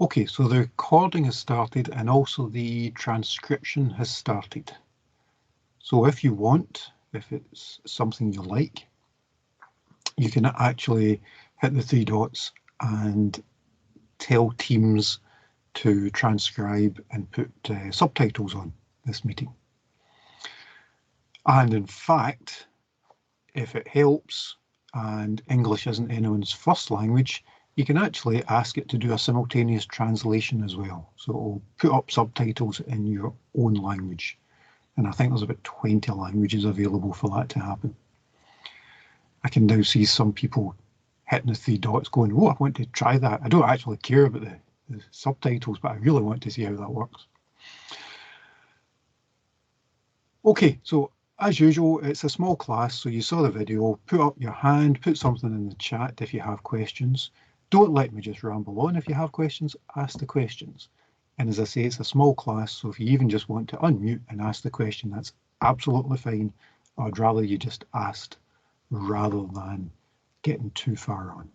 Okay, so the recording has started and also the transcription has started. So if you want, if it's something you like, you can actually hit the three dots and tell Teams to transcribe and put subtitles on this meeting. And in fact, if it helps and English isn't anyone's first language, you can actually ask it to do a simultaneous translation as well. So it'll put up subtitles in your own language. And I think there's about 20 languages available for that to happen. I can now see some people hitting the three dots going, oh, I want to try that. I don't actually care about the subtitles, but I really want to see how that works. Okay, so as usual, it's a small class, so you saw the video, put up your hand, put something in the chat if you have questions. Don't let me just ramble on. If you have questions, ask the questions. And as I say, it's a small class, so if you even just want to unmute and ask the question, that's absolutely fine. I'd rather you just asked rather than getting too far on.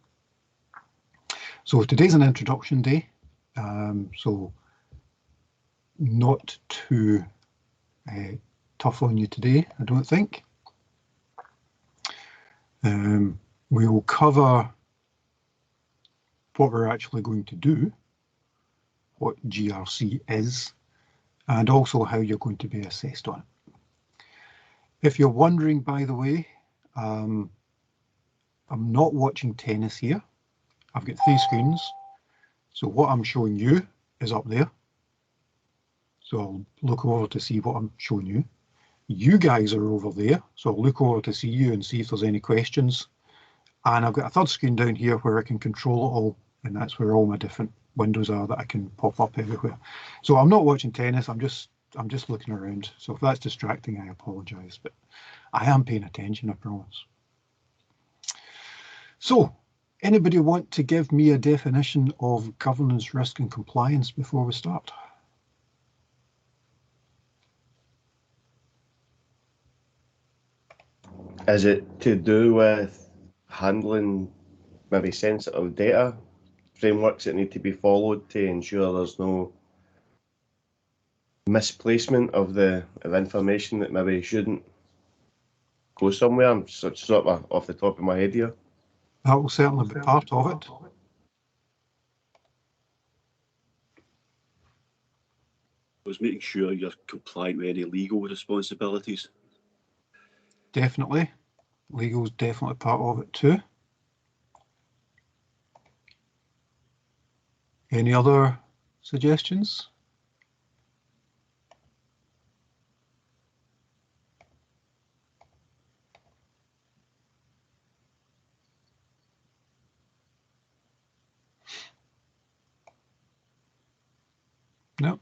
So today's an introduction day, so not too tough on you today, I don't think. We will cover what we're actually going to do, what GRC is, and also how you're going to be assessed on it. If you're wondering, by the way, I'm not watching tennis here. I've got three screens. So what I'm showing you is up there. So I'll look over to see what I'm showing you. You guys are over there. So I'll look over to see you and see if there's any questions. And I've got a third screen down here where I can control it all. And that's where all my different windows are that I can pop up everywhere. So I'm not watching tennis. I'm just looking around. So if that's distracting, I apologize, but I am paying attention, I promise. So anybody want to give me a definition of governance, risk and compliance before we start? Is it to do with handling maybe sensitive data, frameworks that need to be followed to ensure there's no misplacement of information that maybe shouldn't go somewhere? I'm sort of off the top of my head here. That will certainly be part of it. Was making sure you're compliant with any legal responsibilities. Definitely. Legal is definitely part of it too. Any other suggestions? No.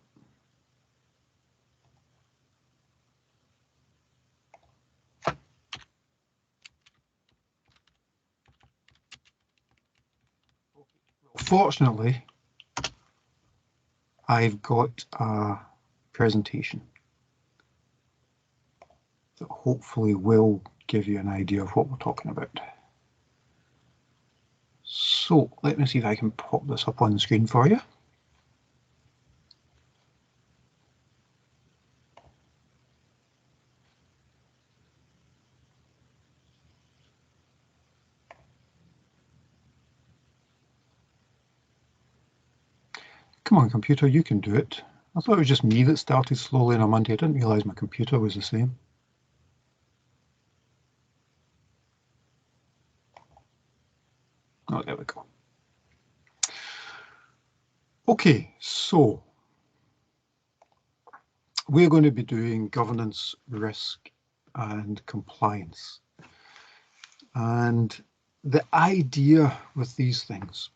Fortunately, I've got a presentation that hopefully will give you an idea of what we're talking about. So let me see if I can pop this up on the screen for you. Come on, computer, you can do it. I thought it was just me that started slowly on a Monday. I didn't realise my computer was the same. Oh, there we go. Okay, so we're going to be doing governance, risk, and compliance. And the idea with these things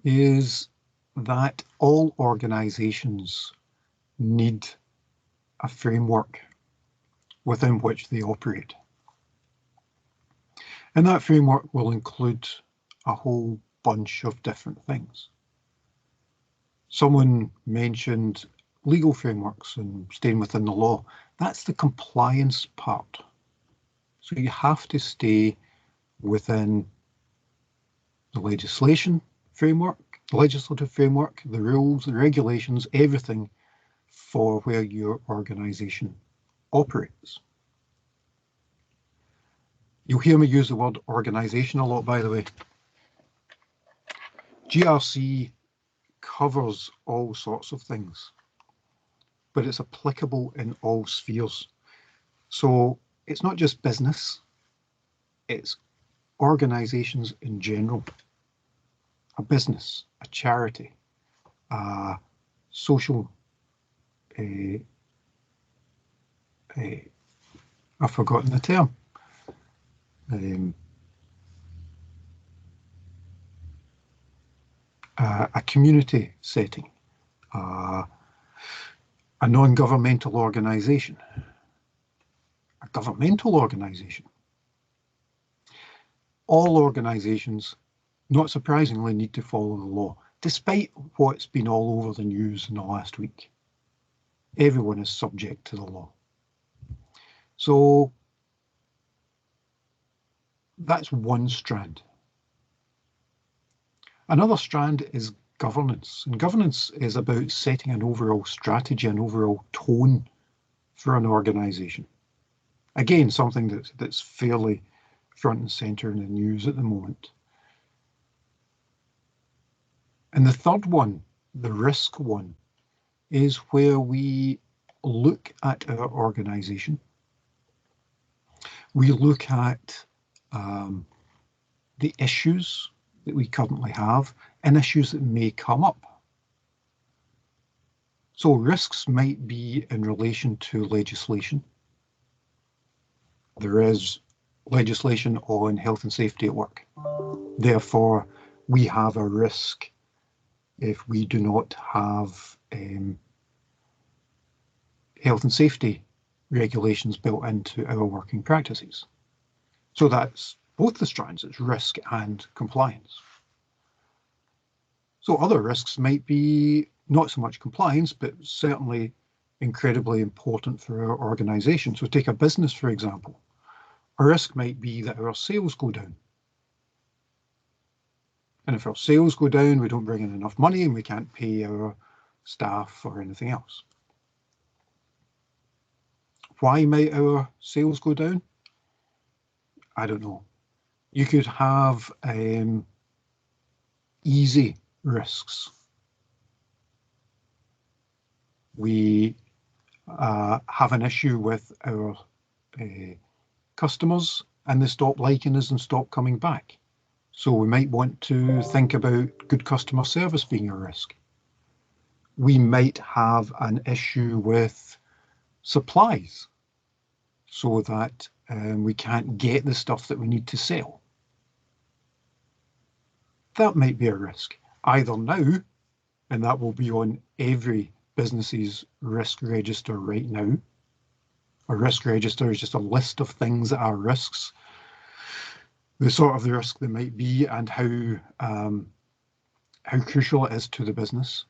is that all organizations need a framework within which they operate. And that framework will include a whole bunch of different things. Someone mentioned legal frameworks and staying within the law. That's the compliance part. So you have to stay within the legislation framework The legislative framework, the rules, the regulations, everything for where your organisation operates. You'll hear me use the word organisation a lot, by the way. GRC covers all sorts of things, but it's applicable in all spheres. So it's not just business, it's organisations in general. A business, a charity, a social, I've forgotten the term. A community setting, a non-governmental organisation, a governmental organisation. All organisations, not surprisingly, need to follow the law, despite what's been all over the news in the last week. Everyone is subject to the law. So that's one strand. Another strand is governance. And governance is about setting an overall strategy, an overall tone for an organisation. Again, something that's fairly front and centre in the news at the moment. And the third one, the risk one, is where we look at our organisation. We look at the issues that we currently have and issues that may come up. So risks might be in relation to legislation. There is legislation on health and safety at work. Therefore, we have a risk if we do not have health and safety regulations built into our working practices. So that's both the strands, it's risk and compliance. So other risks might be not so much compliance, but certainly incredibly important for our organisation. So take a business, for example. A risk might be that our sales go down. And if our sales go down, we don't bring in enough money and we can't pay our staff or anything else. Why might our sales go down? I don't know. You could have easy risks. We have an issue with our customers and they stop liking us and stop coming back. So we might want to think about good customer service being a risk. We might have an issue with supplies so that we can't get the stuff that we need to sell. That might be a risk, either now, and that will be on every business's risk register right now. A risk register is just a list of things that are risks, the sort of the risk they might be, and how crucial it is to the business.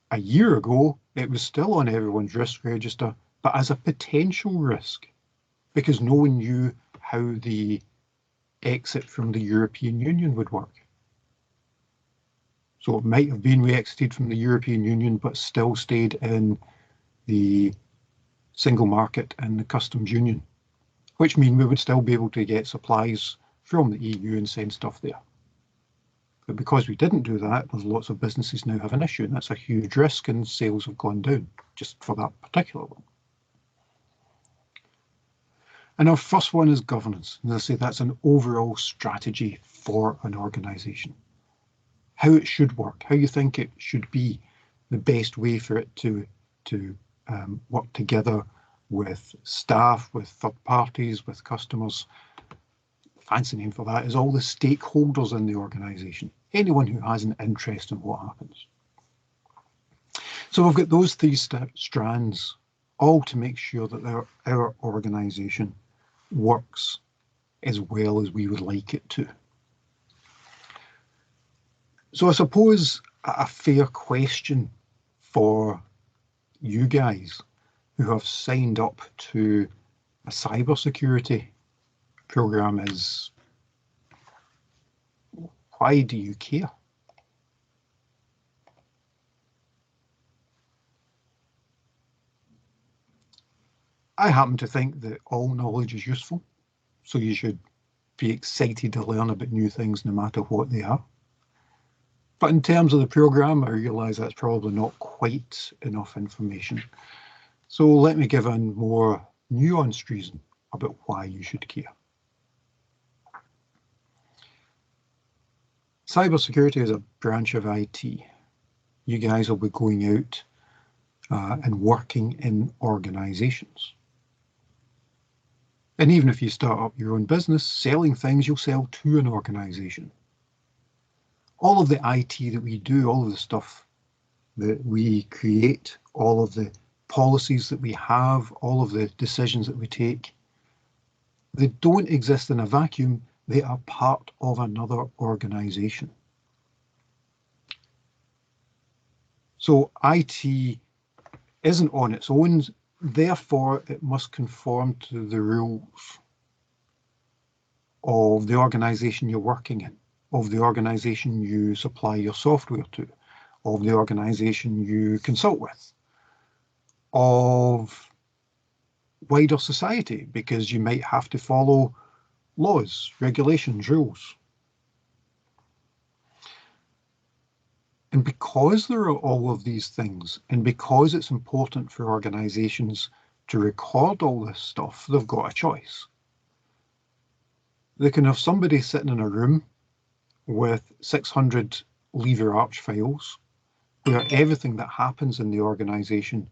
A year ago, it was still on everyone's risk register, but as a potential risk, because no one knew how the exit from the European Union would work. So it might have been we exited from the European Union, but still stayed in the single market and the customs union, which means we would still be able to get supplies from the EU and send stuff there. But because we didn't do that, there's lots of businesses now have an issue, and that's a huge risk, and sales have gone down just for that particular one. And our first one is governance. And as I say, that's an overall strategy for an organisation. How it should work, how you think it should be, the best way for it to work together with staff, with third parties, with customers. Fancy name for that is all the stakeholders in the organisation, anyone who has an interest in what happens. So we've got those three strands, all to make sure that our organisation works as well as we would like it to. So I suppose a fair question for you guys who have signed up to a cybersecurity program is, why do you care? I happen to think that all knowledge is useful, so you should be excited to learn about new things no matter what they are. But in terms of the programme, I realise that's probably not quite enough information. So let me give a more nuanced reason about why you should care. Cybersecurity is a branch of IT. You guys will be going out and working in organisations. And even if you start up your own business, selling things, you'll sell to an organisation. All of the IT that we do, all of the stuff that we create, all of the policies that we have, all of the decisions that we take, they don't exist in a vacuum. They are part of another organisation. So IT isn't on its own, therefore it must conform to the rules of the organisation you're working in, of the organisation you supply your software to, of the organisation you consult with, of wider society, because you might have to follow laws, regulations, rules. And because there are all of these things, and because it's important for organisations to record all this stuff, they've got a choice. They can have somebody sitting in a room with 600 Lever Arch files, where everything that happens in the organisation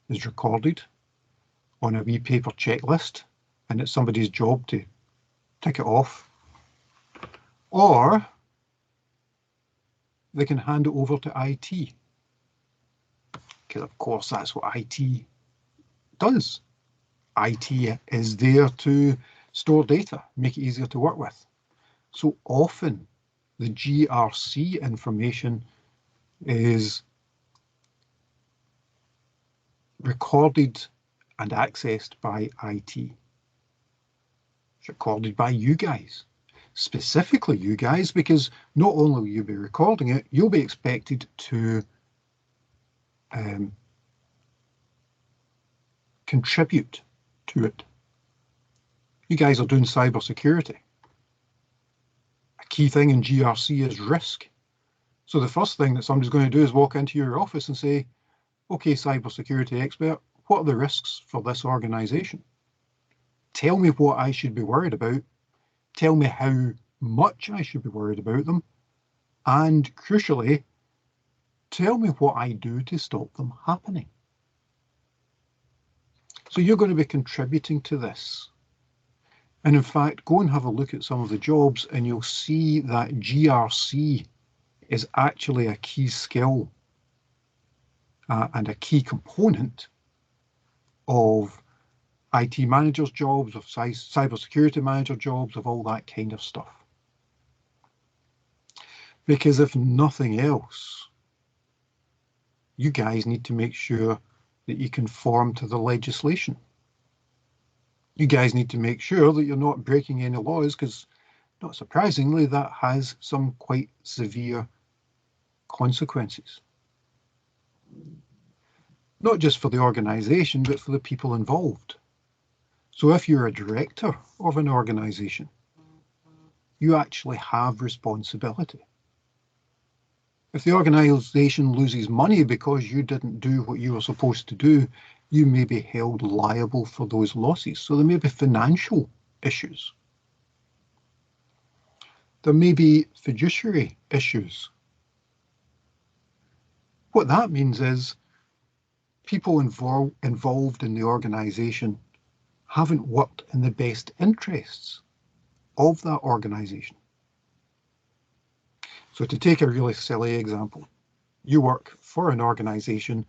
is recorded on a wee paper checklist, and it's somebody's job to tick it off. Or they can hand it over to IT, because of course that's what IT does. IT is there to store data, make it easier to work with. So often the GRC information is recorded and accessed by IT. It's recorded by you guys, specifically you guys, because not only will you be recording it, you'll be expected to contribute to it. You guys are doing cybersecurity. A key thing in GRC is risk. So the first thing that somebody's going to do is walk into your office and say, okay, cybersecurity expert, what are the risks for this organisation? Tell me what I should be worried about. Tell me how much I should be worried about them. And crucially, tell me what I do to stop them happening. So you're going to be contributing to this. And in fact, go and have a look at some of the jobs and you'll see that GRC is actually a key skill and a key component of IT managers' jobs, of cybersecurity manager jobs, of all that kind of stuff. Because if nothing else, you guys need to make sure that you conform to the legislation. You guys need to make sure that you're not breaking any laws, because not surprisingly, that has some quite severe consequences. Not just for the organisation, but for the people involved. So if you're a director of an organisation, you actually have responsibility. If the organisation loses money because you didn't do what you were supposed to do, you may be held liable for those losses. So there may be financial issues. There may be fiduciary issues. What that means is people involved in the organisation haven't worked in the best interests of that organisation. So to take a really silly example, you work for an organisation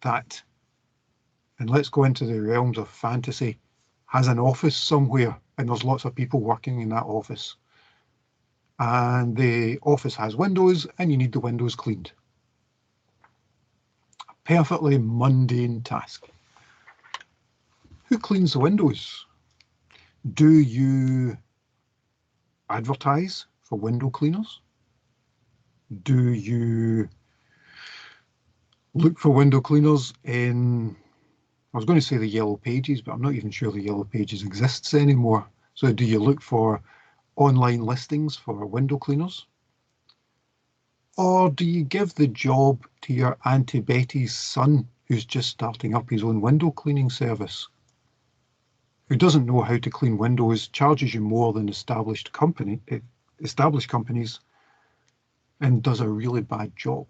that, and let's go into the realms of fantasy, has an office somewhere and there's lots of people working in that office. And the office has windows and you need the windows cleaned. A perfectly mundane task. Who cleans the windows? Do you advertise for window cleaners? Do you look for window cleaners in, I was going to say the Yellow Pages, but I'm not even sure the Yellow Pages exists anymore. So do you look for online listings for window cleaners? Or do you give the job to your Auntie Betty's son, who's just starting up his own window cleaning service, who doesn't know how to clean windows, charges you more than established companies, and does a really bad job?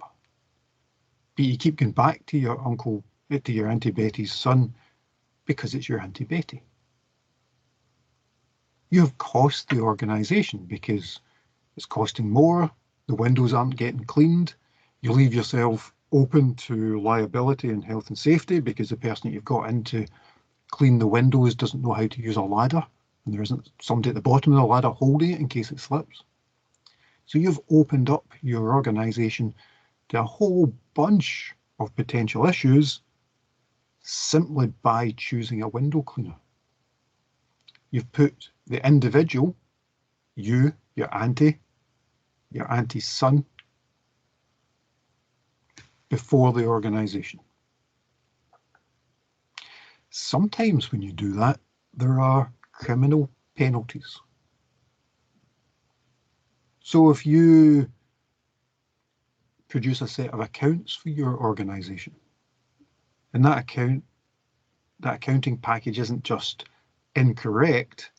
But you keep going back to your to your Auntie Betty's son because it's your Auntie Betty. You have cost the organisation because it's costing more, the windows aren't getting cleaned, you leave yourself open to liability and health and safety because the person that you've got in to clean the windows doesn't know how to use a ladder and there isn't somebody at the bottom of the ladder holding it in case it slips. So you've opened up your organisation to a whole bunch of potential issues simply by choosing a window cleaner. You've put the individual, you, your auntie's son, before the organisation. Sometimes when you do that, there are criminal penalties. So if you produce a set of accounts for your organisation, and that accounting package isn't just incorrect,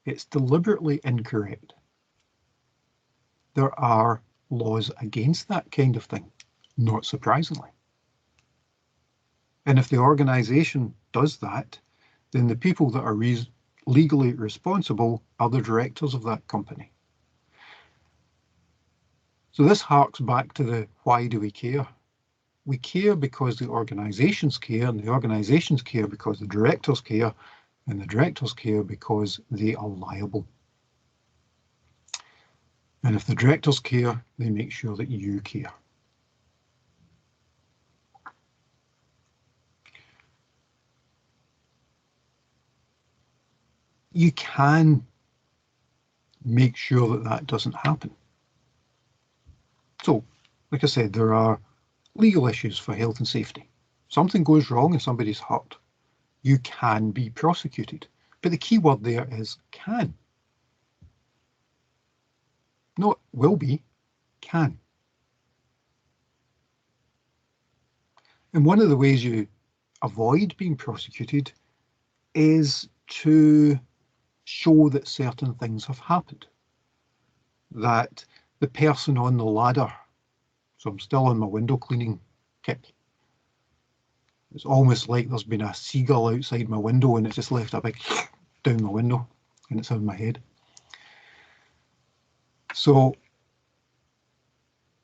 it's deliberately incorrect. There are laws against that kind of thing, not surprisingly. And if the organisation does that, then the people that are legally responsible are the directors of that company. So this harks back to the why do we care? We care because the organisations care, and the organisations care because the directors care, and the directors care because they are liable. And if the directors care, they make sure that you care. You can make sure that that doesn't happen. So, like I said, there are legal issues for health and safety. Something goes wrong and somebody's hurt. You can be prosecuted. But the key word there is can. Not will be, can. And one of the ways you avoid being prosecuted is to show that certain things have happened. That the person on the ladder, so I'm still on my window cleaning kick, it's almost like there's been a seagull outside my window and it's just left a big down my window and it's on my head. So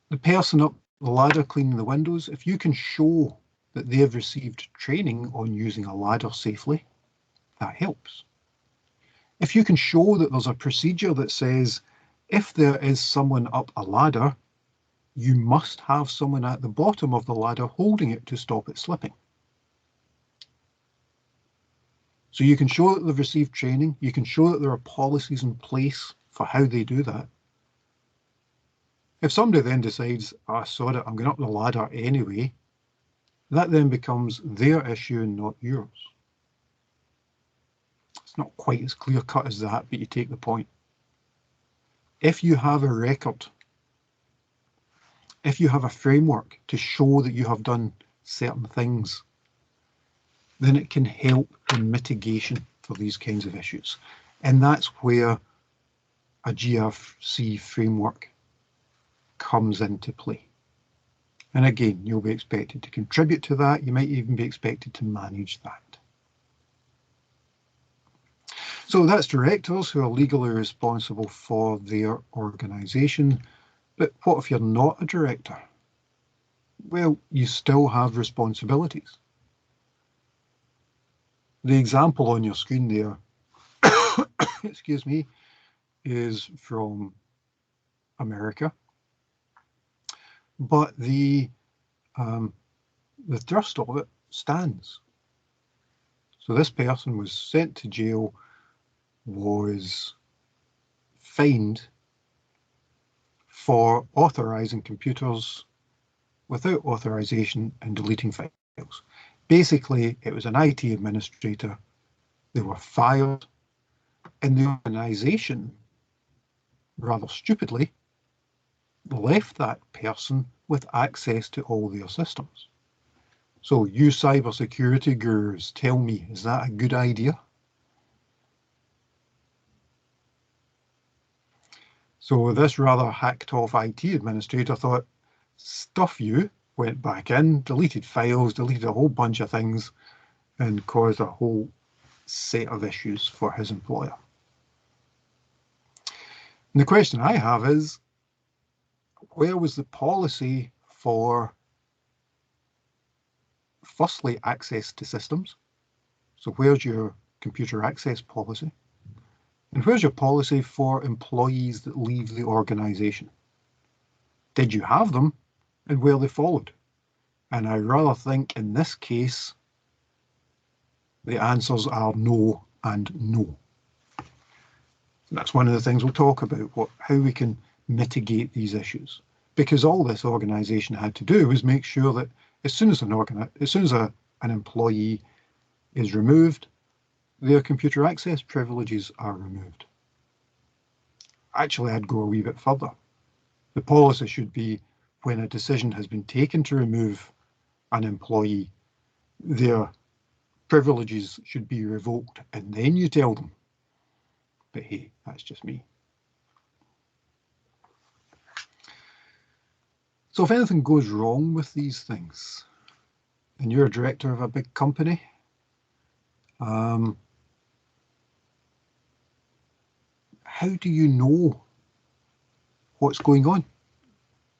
the person up the ladder cleaning the windows, if you can show that they have received training on using a ladder safely, that helps. If you can show that there's a procedure that says if there is someone up a ladder, you must have someone at the bottom of the ladder holding it to stop it slipping. So you can show that they've received training, you can show that there are policies in place for how they do that. If somebody then decides, I saw it, I'm going up the ladder anyway, that then becomes their issue and not yours. It's not quite as clear cut as that, but you take the point. If you have a record, if you have a framework to show that you have done certain things, then it can help in mitigation for these kinds of issues. And that's where a GRC framework comes into play. And again, you'll be expected to contribute to that. You might even be expected to manage that. So that's directors who are legally responsible for their organisation. But what if you're not a director? Well, you still have responsibilities. The example on your screen there, excuse me, is from America. But the thrust of it stands. So this person was sent to jail, was fined for authorizing computers without authorization and deleting files. Basically, it was an IT administrator. They were fired, and the organization, rather stupidly, left that person with access to all their systems. So you cybersecurity gurus, tell me, is that a good idea? So this rather hacked off IT administrator thought, stuff you, went back in, deleted files, deleted a whole bunch of things, and caused a whole set of issues for his employer. And the question I have is, where was the policy for, firstly, access to systems? So where's your computer access policy? And where's your policy for employees that leave the organization? Did you have them, and were they followed? And I rather think in this case, the answers are no and no. That's one of the things we'll talk about, how we can mitigate these issues. Because all this organization had to do was make sure that as soon as an employee is removed, their computer access privileges are removed. Actually, I'd go a wee bit further. The policy should be when a decision has been taken to remove an employee, their privileges should be revoked, and then you tell them. But hey, that's just me. So if anything goes wrong with these things, and you're a director of a big company, how do you know what's going on?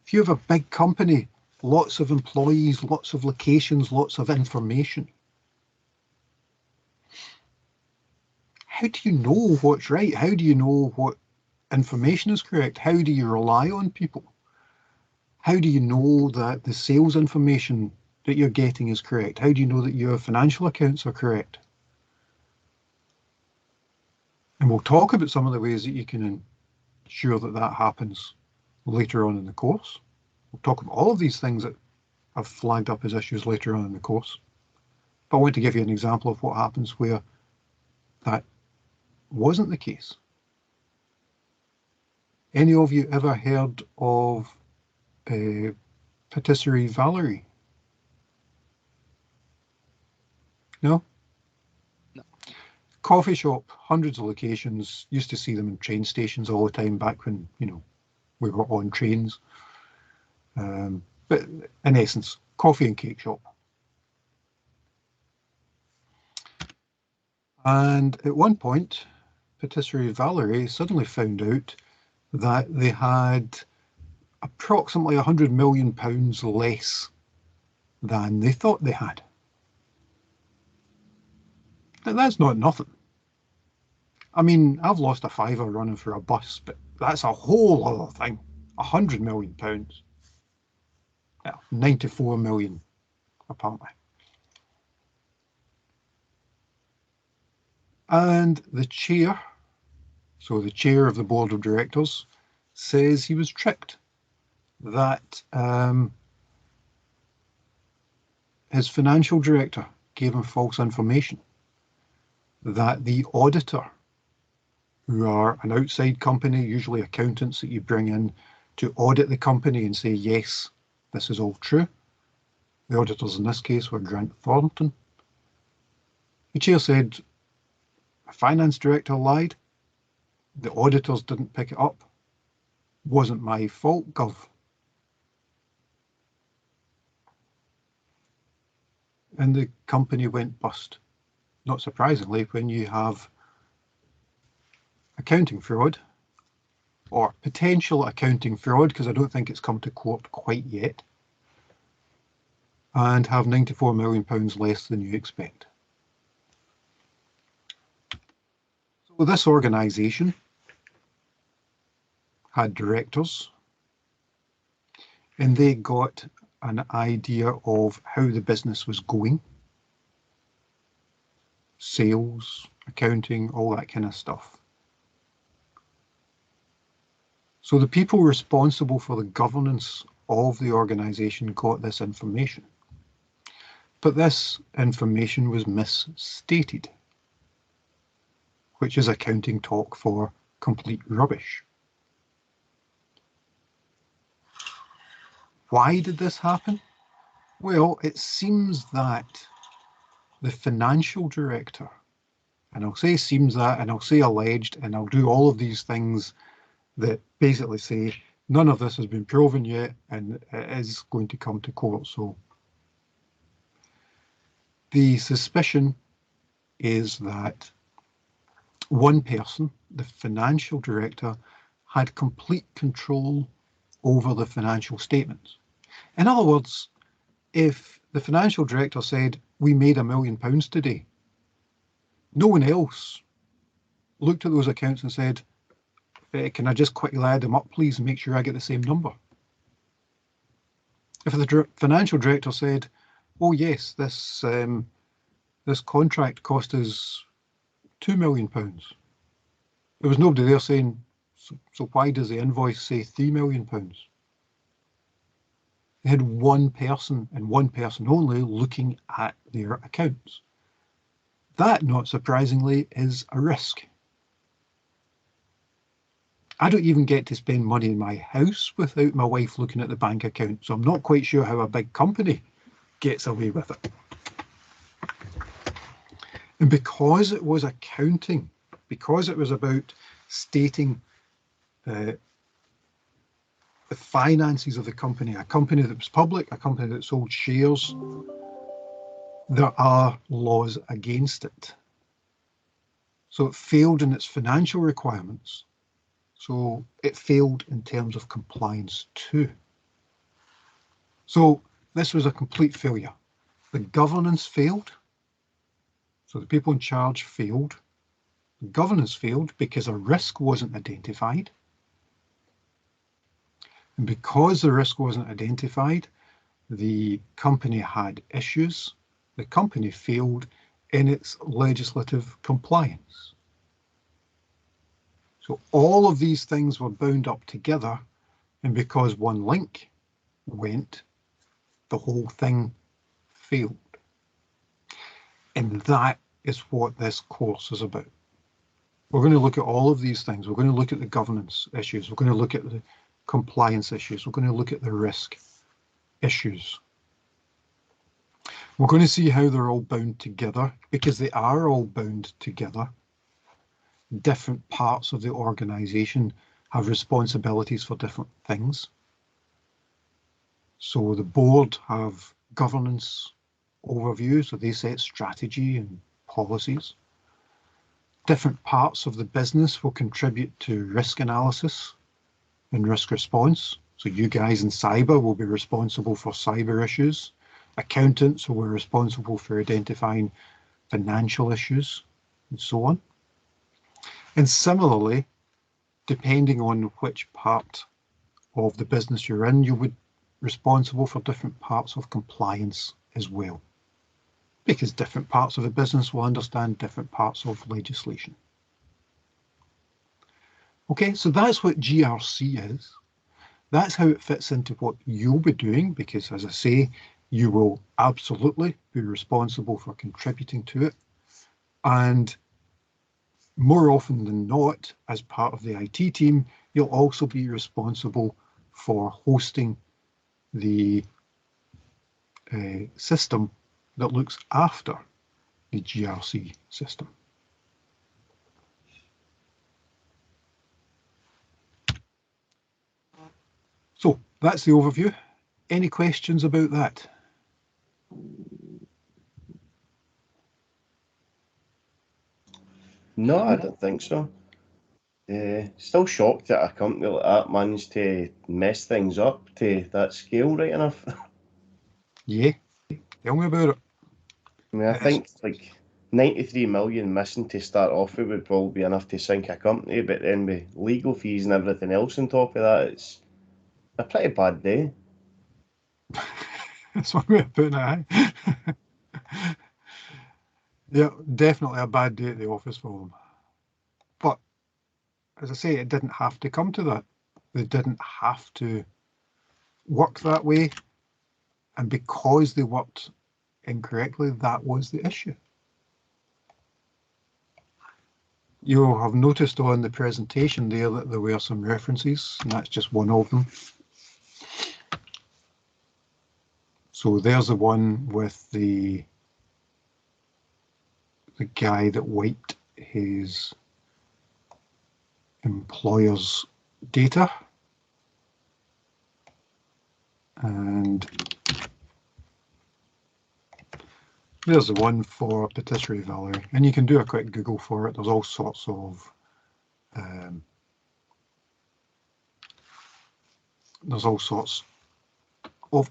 If you have a big company, lots of employees, lots of locations, lots of information, how do you know what's right? How do you know what information is correct? How do you rely on people? How do you know that the sales information that you're getting is correct? How do you know that your financial accounts are correct? And we'll talk about some of the ways that you can ensure that that happens later on in the course. We'll talk about all of these things that I've flagged up as issues later on in the course. But I want to give you an example of what happens where that wasn't the case. Any of you ever heard of Patisserie Valerie? No? No. Coffee shop, hundreds of locations. Used to see them in train stations all the time back when, we were on trains. But in essence, coffee and cake shop. And at one point, Patisserie Valerie suddenly found out that they had approximately £100 million less than they thought they had. Now, that's not nothing. I mean, I've lost a fiver running for a bus, but that's a whole other thing. £100 million. Well, 94 million, apparently. And the chair, so the chair of the board of directors, says he was tricked, that his financial director gave him false information, that the auditor, who are an outside company, usually accountants that you bring in to audit the company and say, yes, this is all true. The auditors in this case were Grant Thornton. The chair said, a finance director lied. The auditors didn't pick it up. Wasn't my fault, Gov. And the company went bust. Not surprisingly, when you have accounting fraud, or potential accounting fraud, because I don't think it's come to court quite yet, and have £94 million less than you expect. So this organisation had directors, and they got an idea of how the business was going, sales, accounting, all that kind of stuff. So the people responsible for the governance of the organisation got this information. But this information was misstated, which is accounting talk for complete rubbish. Why did this happen? Well, it seems that the financial director, and I'll say seems that, and I'll say alleged, and I'll do all of these things that basically say none of this has been proven yet and it is going to come to court. So the suspicion is that one person, the financial director, had complete control over the financial statements. In other words, if the financial director said, we made £1 million today, no one else looked at those accounts and said, can I just quickly add them up, please, and make sure I get the same number? If the financial director said, oh yes, this contract cost us £2 million, there was nobody there saying, so why does the invoice say £3 million? They had one person and one person only looking at their accounts. That, not surprisingly, is a risk. I don't even get to spend money in my house without my wife looking at the bank account, so I'm not quite sure how a big company gets away with it. And because it was accounting, because it was about stating the finances of the company, a company that was public, a company that sold shares, there are laws against it. So it failed in its financial requirements. So it failed in terms of compliance too. So this was a complete failure. The governance failed. So the people in charge failed. The governance failed because a risk wasn't identified. And because the risk wasn't identified, the company had issues. The company failed in its legislative compliance. So all of these things were bound up together, and because one link went, the whole thing failed. And that is what this course is about. We're going to look at all of these things. We're going to look at the governance issues. We're going to look at the compliance issues. We're going to look at the risk issues. We're going to see how they're all bound together, because they are all bound together. Different parts of the organisation have responsibilities for different things. So the board have governance overview, so they set strategy and policies. Different parts of the business will contribute to risk analysis and risk response. So you guys in cyber will be responsible for cyber issues. Accountants will be responsible for identifying financial issues and so on. And similarly, depending on which part of the business you're in, you would be responsible for different parts of compliance as well, because different parts of the business will understand different parts of legislation. Okay, so that's what GRC is. That's how it fits into what you'll be doing, because as I say, you will absolutely be responsible for contributing to it. And more often than not, as part of the IT team, you'll also be responsible for hosting the system that looks after the GRC system. So that's the overview. Any questions about that? No, I don't think so. Still shocked that a company like that managed to mess things up to that scale right enough. Yeah, tell me about it. I mean, I think like 93 million missing to start off with would probably be enough to sink a company, but then with legal fees and everything else on top of that, it's a pretty bad day. That's one way of putting it. Eh? Yeah, definitely a bad day at the office for them. But as I say, it didn't have to come to that. they didn't have to work that way. And because they worked incorrectly, that was the issue. You'll have noticed on the presentation there that there were some references, and that's just one of them. So there's the one with the guy that wiped his employer's data. And there's the one for Patisserie Valerie, and you can do a quick Google for it. There's all sorts of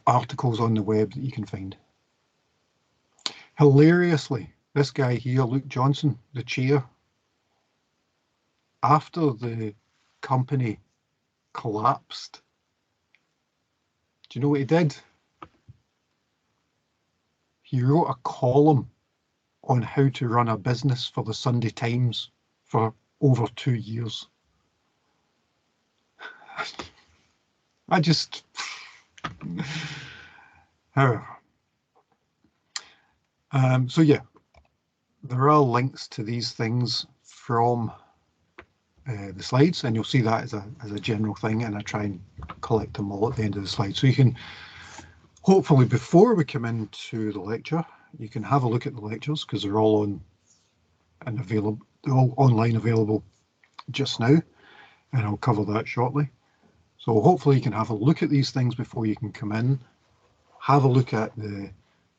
articles on the web that you can find. Hilariously, this guy here, Luke Johnson, the chair, after the company collapsed, do you know what he did? He wrote a column on how to run a business for the Sunday Times for over 2 years. I just, however. So yeah, there are links to these things from the slides, and you'll see that as a general thing, and I try and collect them all at the end of the slide. So you can, hopefully before we come into the lecture, you can have a look at the lectures, because they're all on and available, they're all online available just now, and I'll cover that shortly. So hopefully you can have a look at these things before you can come in, have a look at the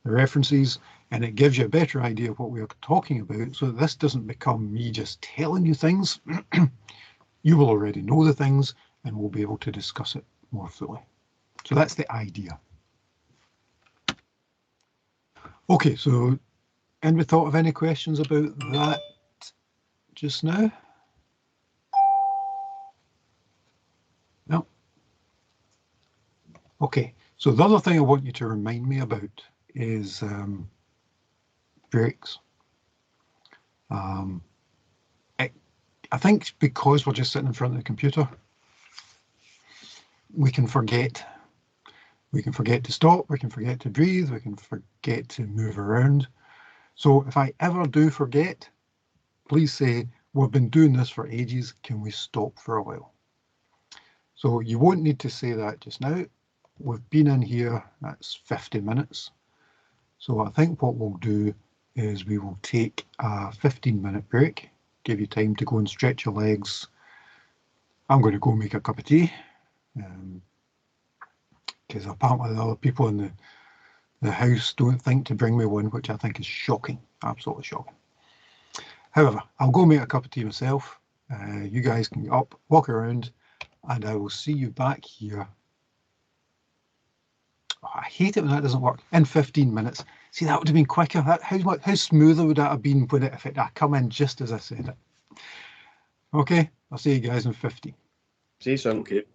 references, and it gives you a better idea of what we are talking about, so that this doesn't become me just telling you things. You will already know the things, and we'll be able to discuss it more fully. So that's the idea. Okay, so anybody thought of any questions about that just now? No? Okay, so the other thing I want you to remind me about is breaks. I think because we're just sitting in front of the computer, we can forget. We can forget to stop, we can forget to breathe, we can forget to move around. So if I ever do forget, please say, we've been doing this for ages, can we stop for a while? So you won't need to say that just now. We've been in here, that's 50 minutes. So I think what we'll do is we will take a 15-minute break, give you time to go and stretch your legs. I'm going to go make a cup of tea, because apparently the other people in the house don't think to bring me one, which I think is shocking, absolutely shocking. However, I'll go make a cup of tea myself. You guys can get up, walk around, and I will see you back here. Oh, I hate it when that doesn't work. In 15 minutes. See, that would have been quicker. How smoother would that have been when if I come in just as I said it? Okay, I'll see you guys in 15. See you soon. Okay.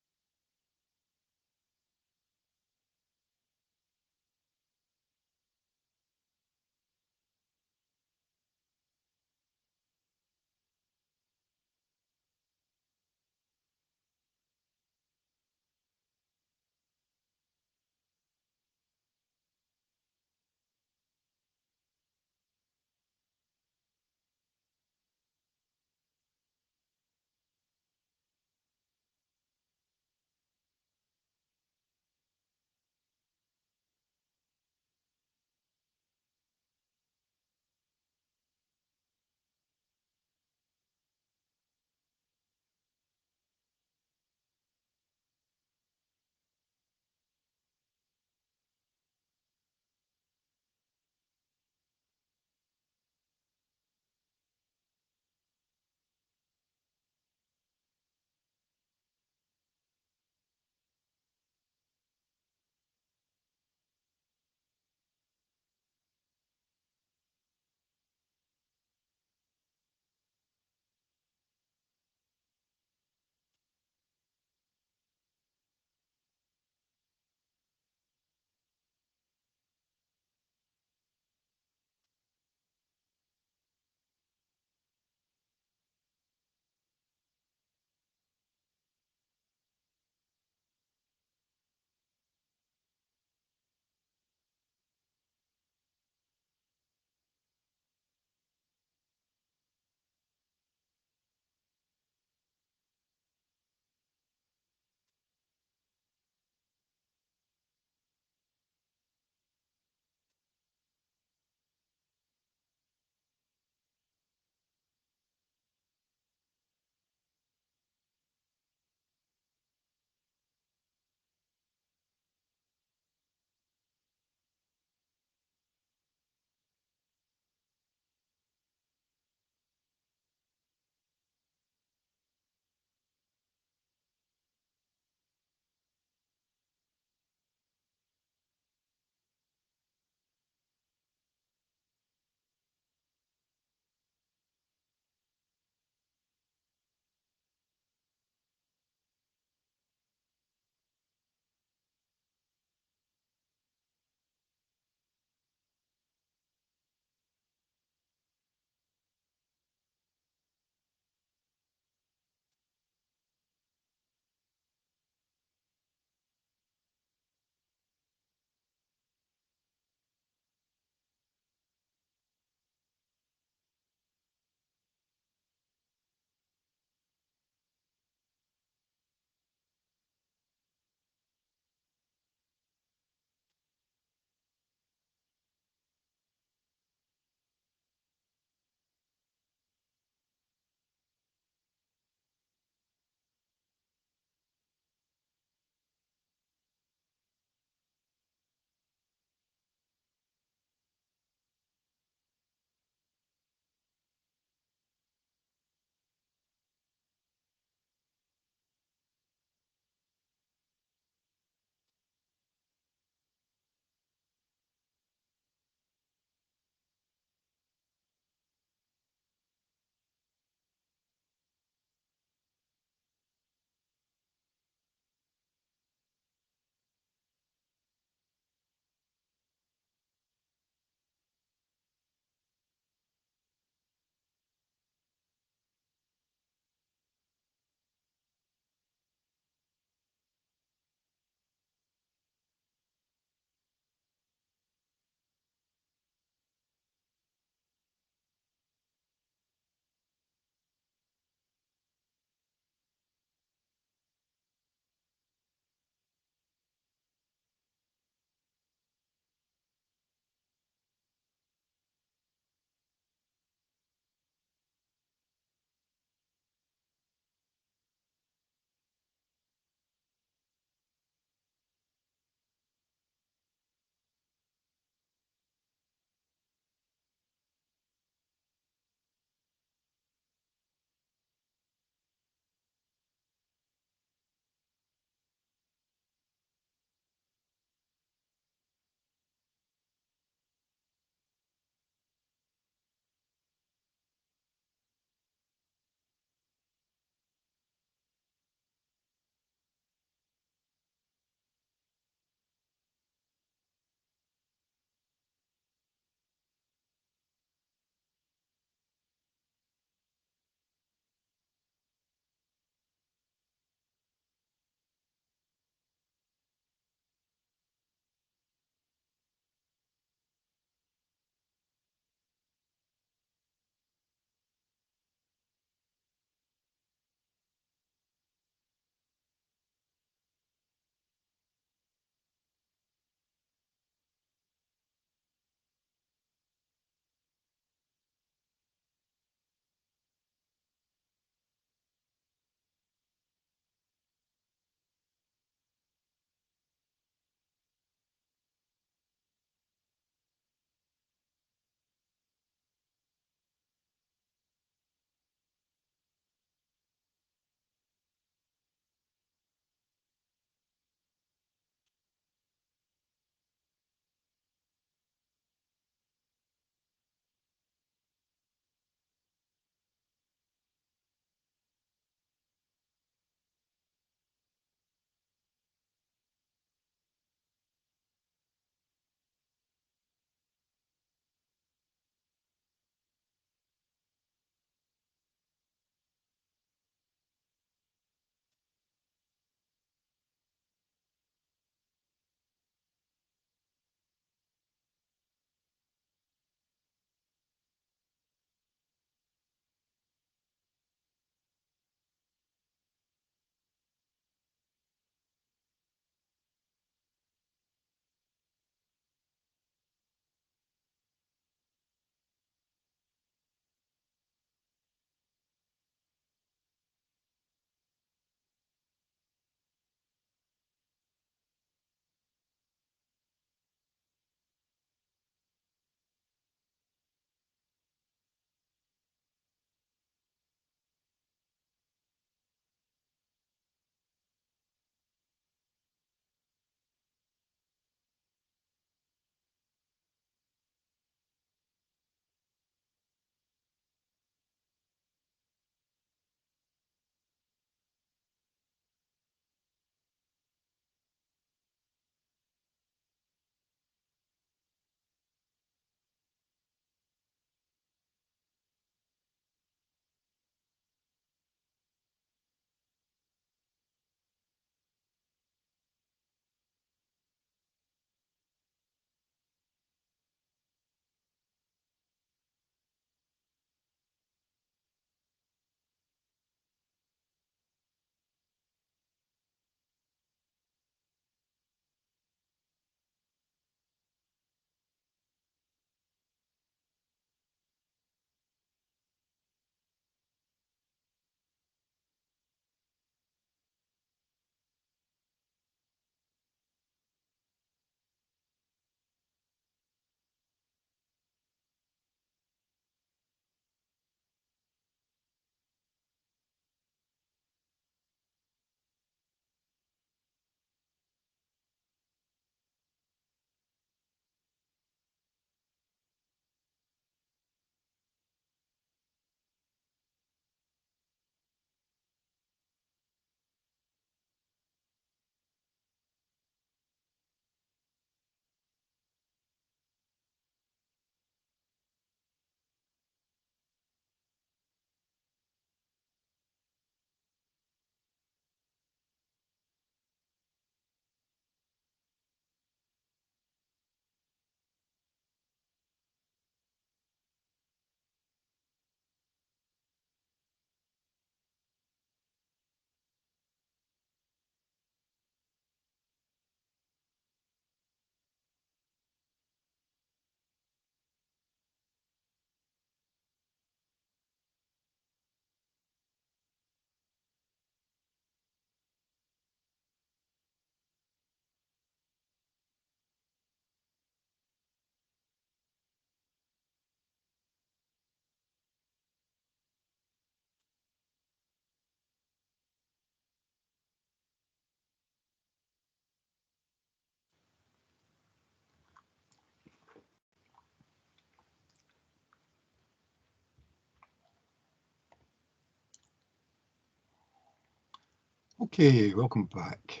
Okay, welcome back.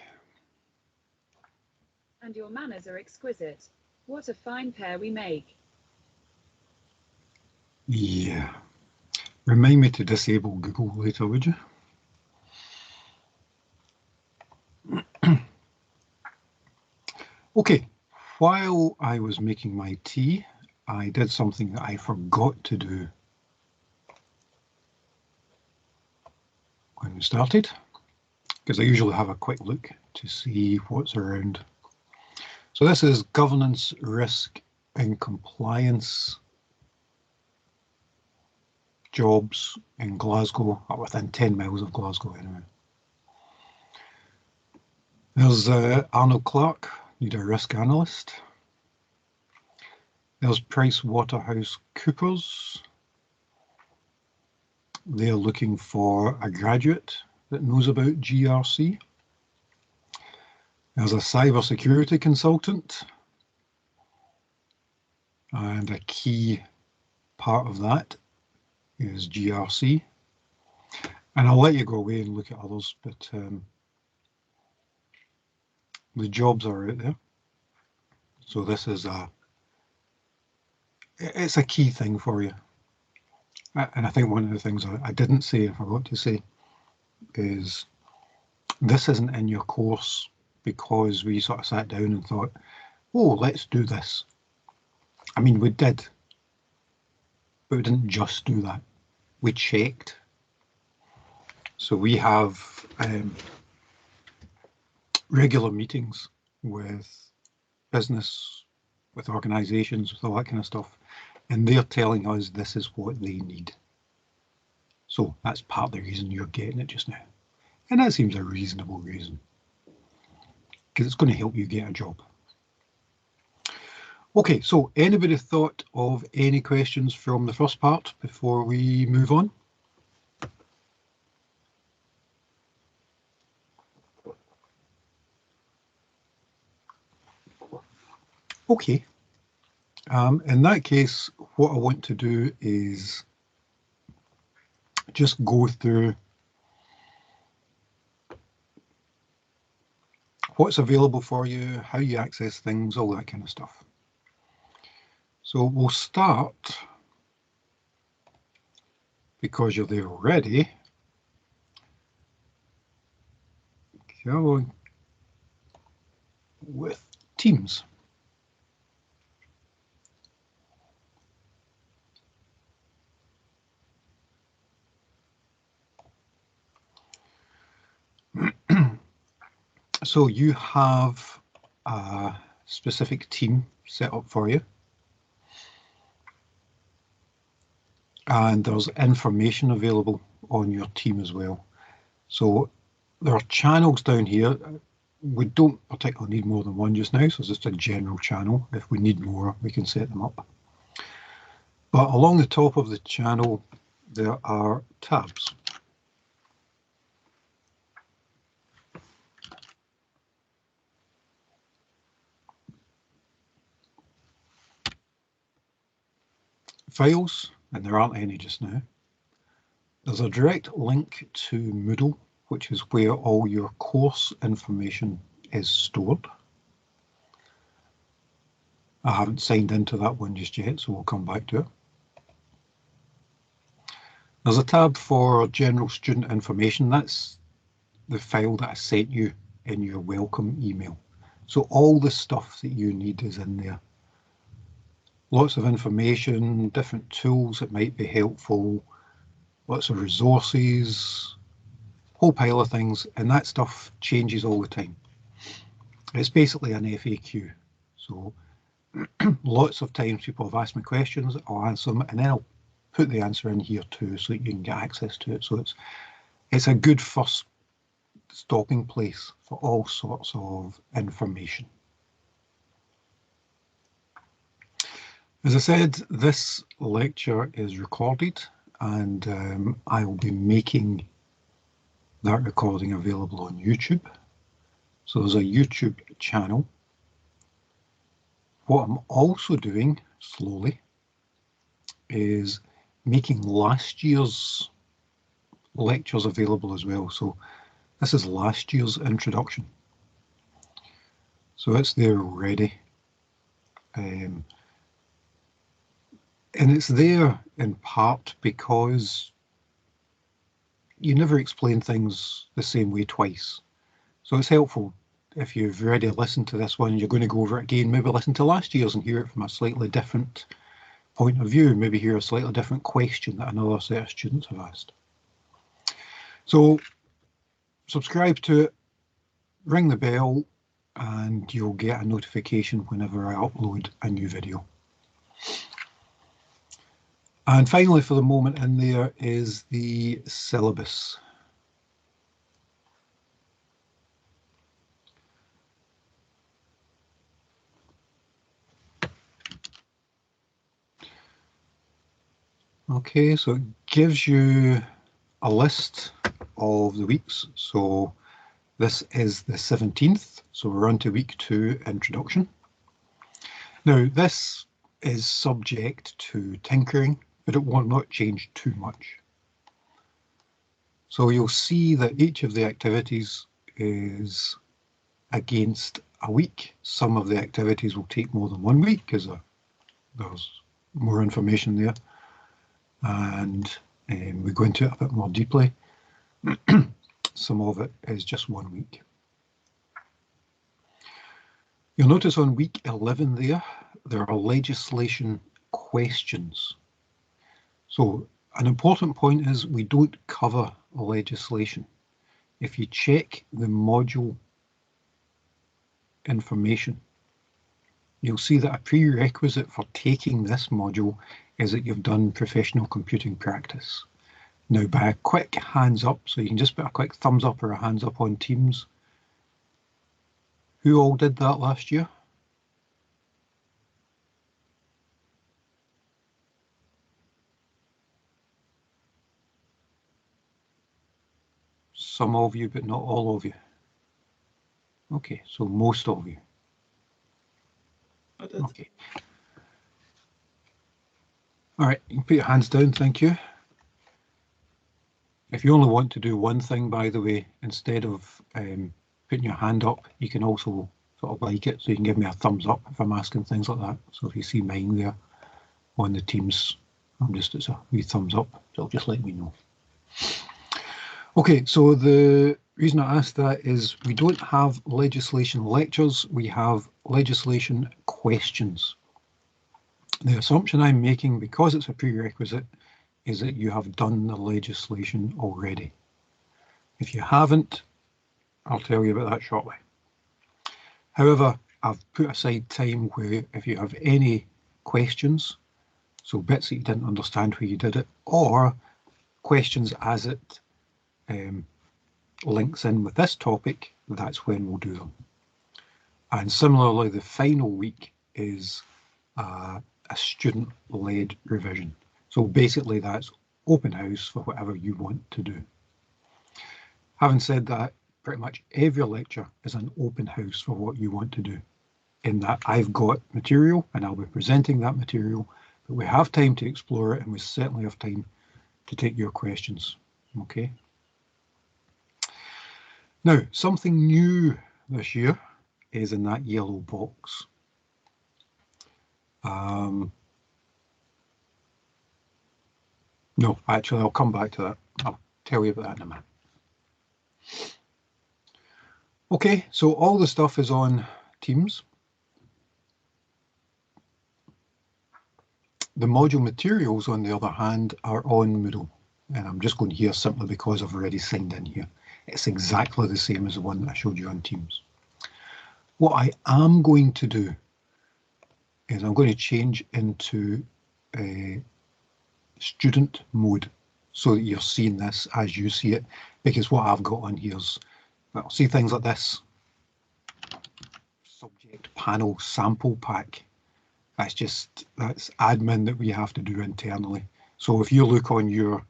And your manners are exquisite. What a fine pair we make. Yeah. Remind me to disable Google later, would you? Okay, while I was making my tea, I did something that I forgot to do when we started, because I usually have a quick look to see what's around. So this is governance, risk and compliance jobs in Glasgow, or within 10 miles of Glasgow anyway. There's Arnold Clark, need a risk analyst. There's PricewaterhouseCoopers. They're looking for a graduate that knows about GRC. There's a cybersecurity consultant. And a key part of that is GRC. And I'll let you go away and look at others, but the jobs are out there. So this is it's a key thing for you. And I think one of the things I didn't say, I forgot to say, is this isn't in your course because we sort of sat down and thought, oh, let's do this. I mean, we did, but we didn't just do that. We checked. So we have regular meetings with business, with organisations, with all that kind of stuff, and they're telling us this is what they need. So that's part of the reason you're getting it just now. And that seems a reasonable reason, because it's going to help you get a job. Okay, so anybody thought of any questions from the first part before we move on? Okay. In that case, what I want to do is just go through what's available for you, how you access things, all that kind of stuff. So we'll start, because you're there already, come on, with Teams. So you have a specific team set up for you. And there's information available on your team as well. So there are channels down here. We don't particularly need more than one just now, so it's just a general channel. If we need more, we can set them up. But along the top of the channel, there are tabs. Files, and there aren't any just now. There's a direct link to Moodle, which is where all your course information is stored. I haven't signed into that one just yet, so we'll come back to it. There's a tab for general student information. That's the file that I sent you in your welcome email. So all the stuff that you need is in there. Lots of information, different tools that might be helpful, lots of resources, whole pile of things, and that stuff changes all the time. It's basically an FAQ. So lots of times people have asked me questions, I'll answer them, and then I'll put the answer in here too so that you can get access to it. So it's a good first stopping place for all sorts of information. As I said, this lecture is recorded, and I will be making that recording available on YouTube. So there's a YouTube channel. What I'm also doing slowly is making last year's lectures available as well. So This is last year's introduction. So it's there already. And it's there in part because you never explain things the same way twice. So it's helpful if you've already listened to this one, you're going to go over it again, maybe listen to last year's and hear it from a slightly different point of view, maybe hear a slightly different question that another set of students have asked. So subscribe to it, ring the bell, and you'll get a notification whenever I upload a new video. And finally, for the moment in there is the syllabus. Okay, so it gives you a list of the weeks. So this is the 17th, so we're on to week 2, introduction. Now this is subject to tinkering, but it will not change too much. So you'll see that each of the activities is against a week. Some of the activities will take more than 1 week because there's more information there. And we go into it a bit more deeply. Some of it is just 1 week. You'll notice on week 11 there are legislation questions. So an important point is we don't cover legislation. If you check the module information, you'll see that a prerequisite for taking this module is that you've done professional computing practice. Now, by a quick hands up, so you can just put a quick thumbs up or a hands up on Teams. Who all did that last year? Some of you, but not all of you. Okay, so most of you. I did. Okay. All right, you can put your hands down, thank you. If you only want to do one thing, by the way, instead of putting your hand up, you can also sort of like it, so you can give me a thumbs up if I'm asking things like that. So if you see mine there on the Teams, it's a wee thumbs up, so just let me know. Okay, so the reason I asked that is we don't have legislation lectures, we have legislation questions. The assumption I'm making, because it's a prerequisite, is that you have done the legislation already. If you haven't, I'll tell you about that shortly. However, I've put aside time where if you have any questions, so bits that you didn't understand where you did it, or questions as it links in with this topic, that's when we'll do them. And similarly, the final week is a student-led revision. So basically that's open house for whatever you want to do. Having said that, pretty much every lecture is an open house for what you want to do. In that I've got material and I'll be presenting that material, but we have time to explore it and we certainly have time to take your questions, okay? Now, something new this year is in that yellow box. No, actually, I'll come back to that. I'll tell you about that in a minute. Okay, so all the stuff is on Teams. The module materials, on the other hand, are on Moodle. And I'm just going here simply because I've already signed in here. It's exactly the same as the one that I showed you on Teams. What I am going to do is I'm going to change into a student mode so that you're seeing this as you see it, because what I've got on here is, well, see things like this subject panel sample pack. That's admin that we have to do internally. So if you look on your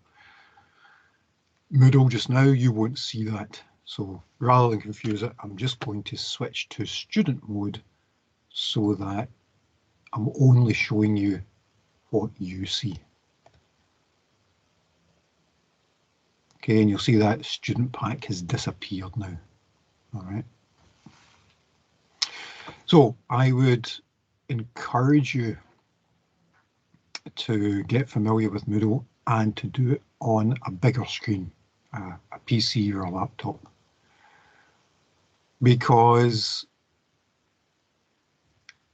Moodle just now, you won't see that. So rather than confuse it, I'm just going to switch to student mode so that I'm only showing you what you see. Okay, and you'll see that student pack has disappeared now. All right. So I would encourage you to get familiar with Moodle and to do it on a bigger screen, a PC or a laptop, because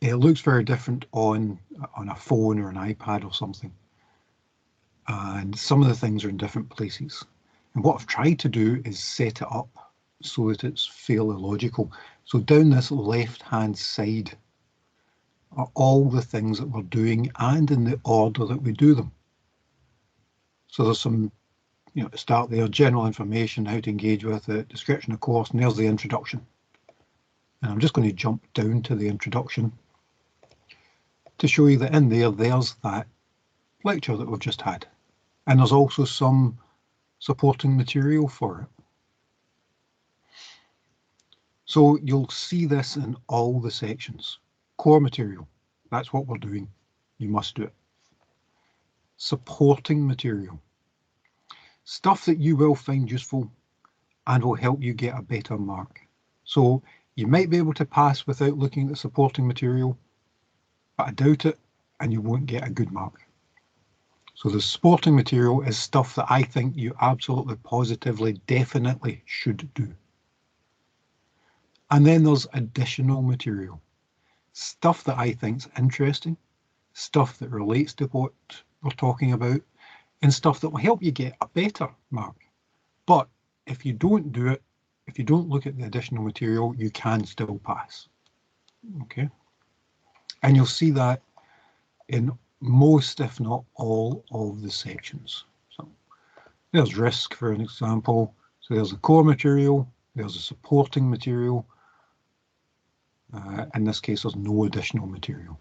it looks very different on a phone or an iPad or something. And some of the things are in different places. And what I've tried to do is set it up so that it's fairly logical. So down this left-hand side are all the things that we're doing and in the order that we do them. So there's some, to start there, general information, how to engage with it, description of course, and there's the introduction. And I'm just going to jump down to the introduction to show you that in there's that lecture that we've just had. And there's also some supporting material for it. So you'll see this in all the sections. Core material, that's what we're doing. You must do it. Supporting material, stuff that you will find useful and will help you get a better mark. So you might be able to pass without looking at the supporting material, but I doubt it, and you won't get a good mark. So the supporting material is stuff that I think you absolutely, positively, definitely should do. And then there's additional material, stuff that I think is interesting, stuff that relates to what we're talking about, and stuff that will help you get a better mark. But if you don't do it, if you don't look at the additional material, you can still pass. Okay? And you'll see that in most, if not all, of the sections. So there's risk, for an example. So there's the core material, there's the supporting material. In this case, there's no additional material.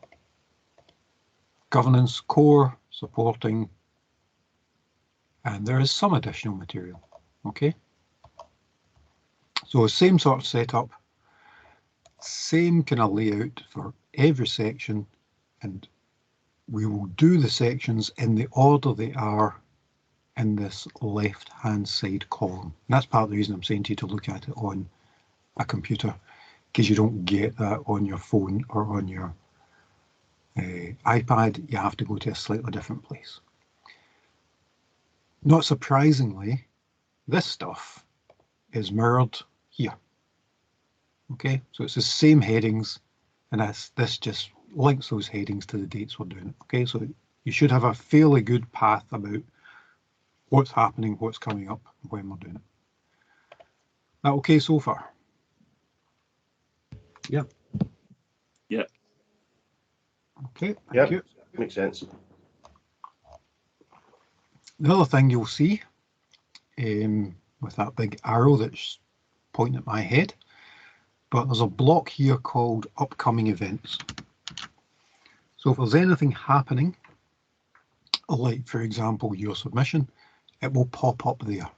Governance, core, supporting, and there is some additional material. Okay? So same sort of setup, same kind of layout for every section, and we will do the sections in the order they are in this left-hand side column. And that's part of the reason I'm saying to you to look at it on a computer, because you don't get that on your phone or on your iPad. You have to go to a slightly different place. Not surprisingly, this stuff is mirrored here. Okay, so it's the same headings, and this just links those headings to the dates we're doing it. Okay, so you should have a fairly good path about what's happening, what's coming up, when we're doing it. That okay so far? Yeah. Yeah. Okay, thank you. Makes sense. The other thing you'll see with that big arrow that's pointing at my head, but there's a block here called upcoming events. So if there's anything happening, like for example your submission, it will pop up there.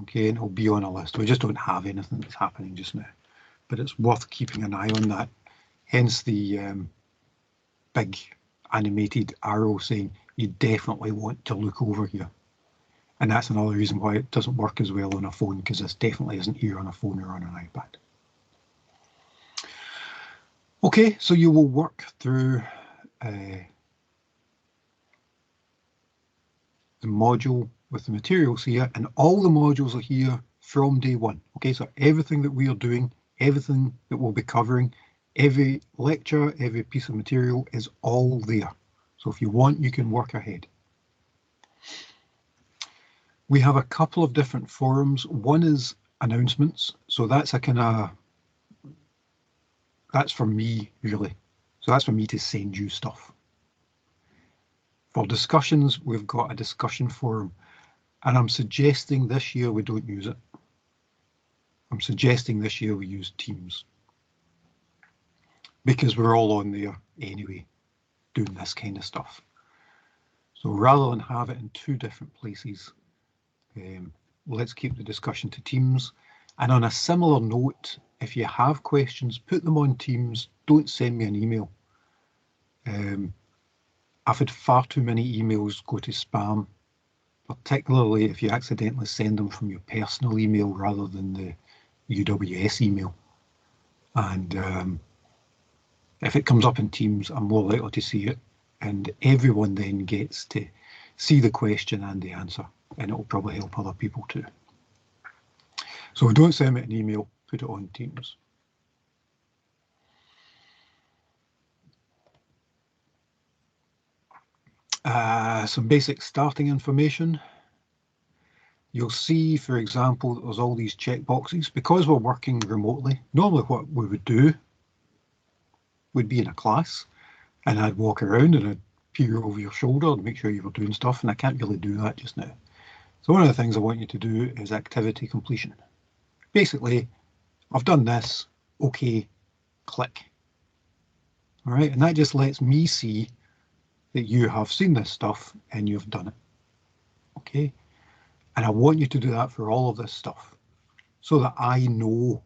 Okay, and it'll be on a list. We just don't have anything that's happening just now, but it's worth keeping an eye on that. Hence the big animated arrow saying you definitely want to look over here. And that's another reason why it doesn't work as well on a phone, because this definitely isn't here on a phone or on an iPad. Okay, so you will work through the module with the materials here, and all the modules are here from day one. Okay, so everything that we are doing, everything that we'll be covering, every lecture, every piece of material is all there. So if you want, you can work ahead. We have a couple of different forums. One is announcements. So that's a kind of, that's for me really. So that's for me to send you stuff. For discussions, we've got a discussion forum, and I'm suggesting this year we don't use it. I'm suggesting this year we use Teams, because we're all on there anyway, doing this kind of stuff. So rather than have it in two different places, let's keep the discussion to Teams. And on a similar note, if you have questions, put them on Teams. Don't send me an email. I've had far too many emails go to spam particularly if you accidentally send them from your personal email rather than the UWS email. And if it comes up in Teams, I'm more likely to see it, and everyone then gets to see the question and the answer, and it will probably help other people too. So don't send me an email, put it on Teams. Some basic starting information. You'll see, for example, that there's all these checkboxes. Because we're working remotely, normally what we would do would be in a class, and I'd walk around and I'd peer over your shoulder and make sure you were doing stuff, and I can't really do that just now. So one of the things I want you to do is activity completion. Basically, I've done this, okay, click. All right, and that just lets me see that you have seen this stuff and you've done it. Okay, and I want you to do that for all of this stuff so that I know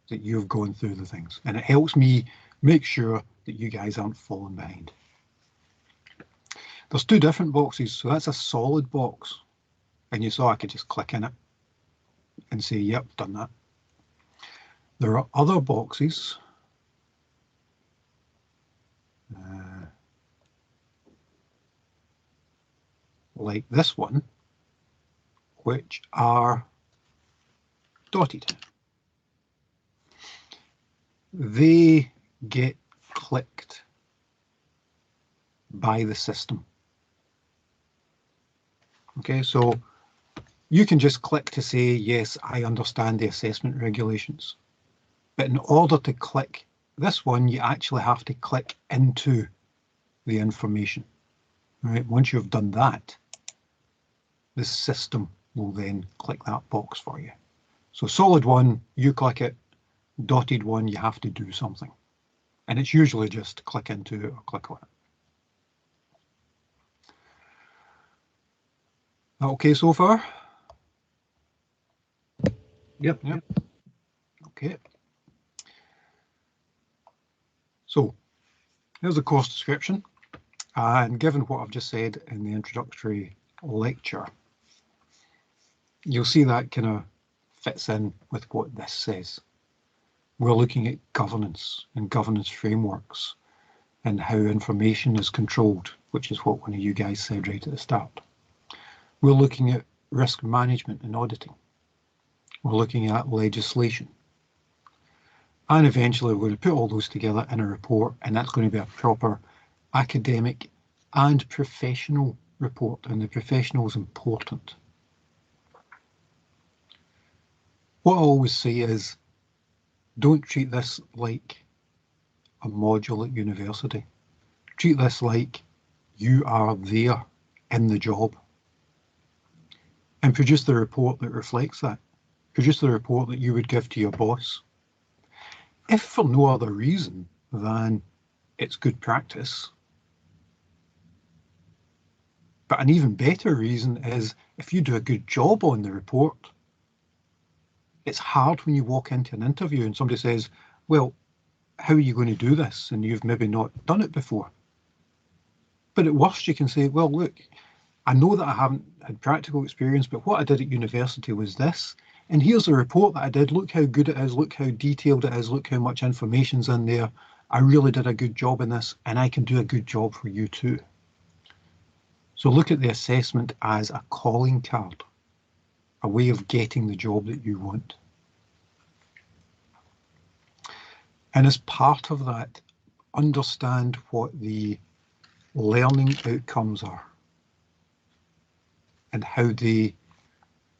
that you've gone through the things, and it helps me make sure that you guys aren't falling behind. There's two different boxes, so that's a solid box, and you saw I could just click in it and say, yep, done that. There are other boxes like this one, which are dotted. They get clicked by the system. Okay, so you can just click to say, yes, I understand the assessment regulations. But in order to click this one, you actually have to click into the information. Right? Once you've done that, the system will then click that box for you. So solid one, you click it. Dotted one, you have to do something. And it's usually just click into it or click on it. Okay so far? Yep. Okay. So here's the course description. And given what I've just said in the introductory lecture, you'll see that kind of fits in with what this says. We're looking at governance and governance frameworks and how information is controlled, which is what one of you guys said right at the start. We're looking at risk management and auditing. We're looking at legislation. And eventually we're going to put all those together in a report, and that's going to be a proper academic and professional report, and the professional is important. What I always say is, don't treat this like a module at university. Treat this like you are there in the job, and produce the report that reflects that. Produce the report that you would give to your boss. If for no other reason than it's good practice. But an even better reason is if you do a good job on the report. It's hard when you walk into an interview and somebody says, well, how are you going to do this? And you've maybe not done it before. But at worst, you can say, well, look, I know that I haven't had practical experience, but what I did at university was this. And here's the report that I did. Look how good it is. Look how detailed it is. Look how much information's in there. I really did a good job in this, and I can do a good job for you too. So look at the assessment as a calling card, a way of getting the job that you want. And as part of that, understand what the learning outcomes are and how they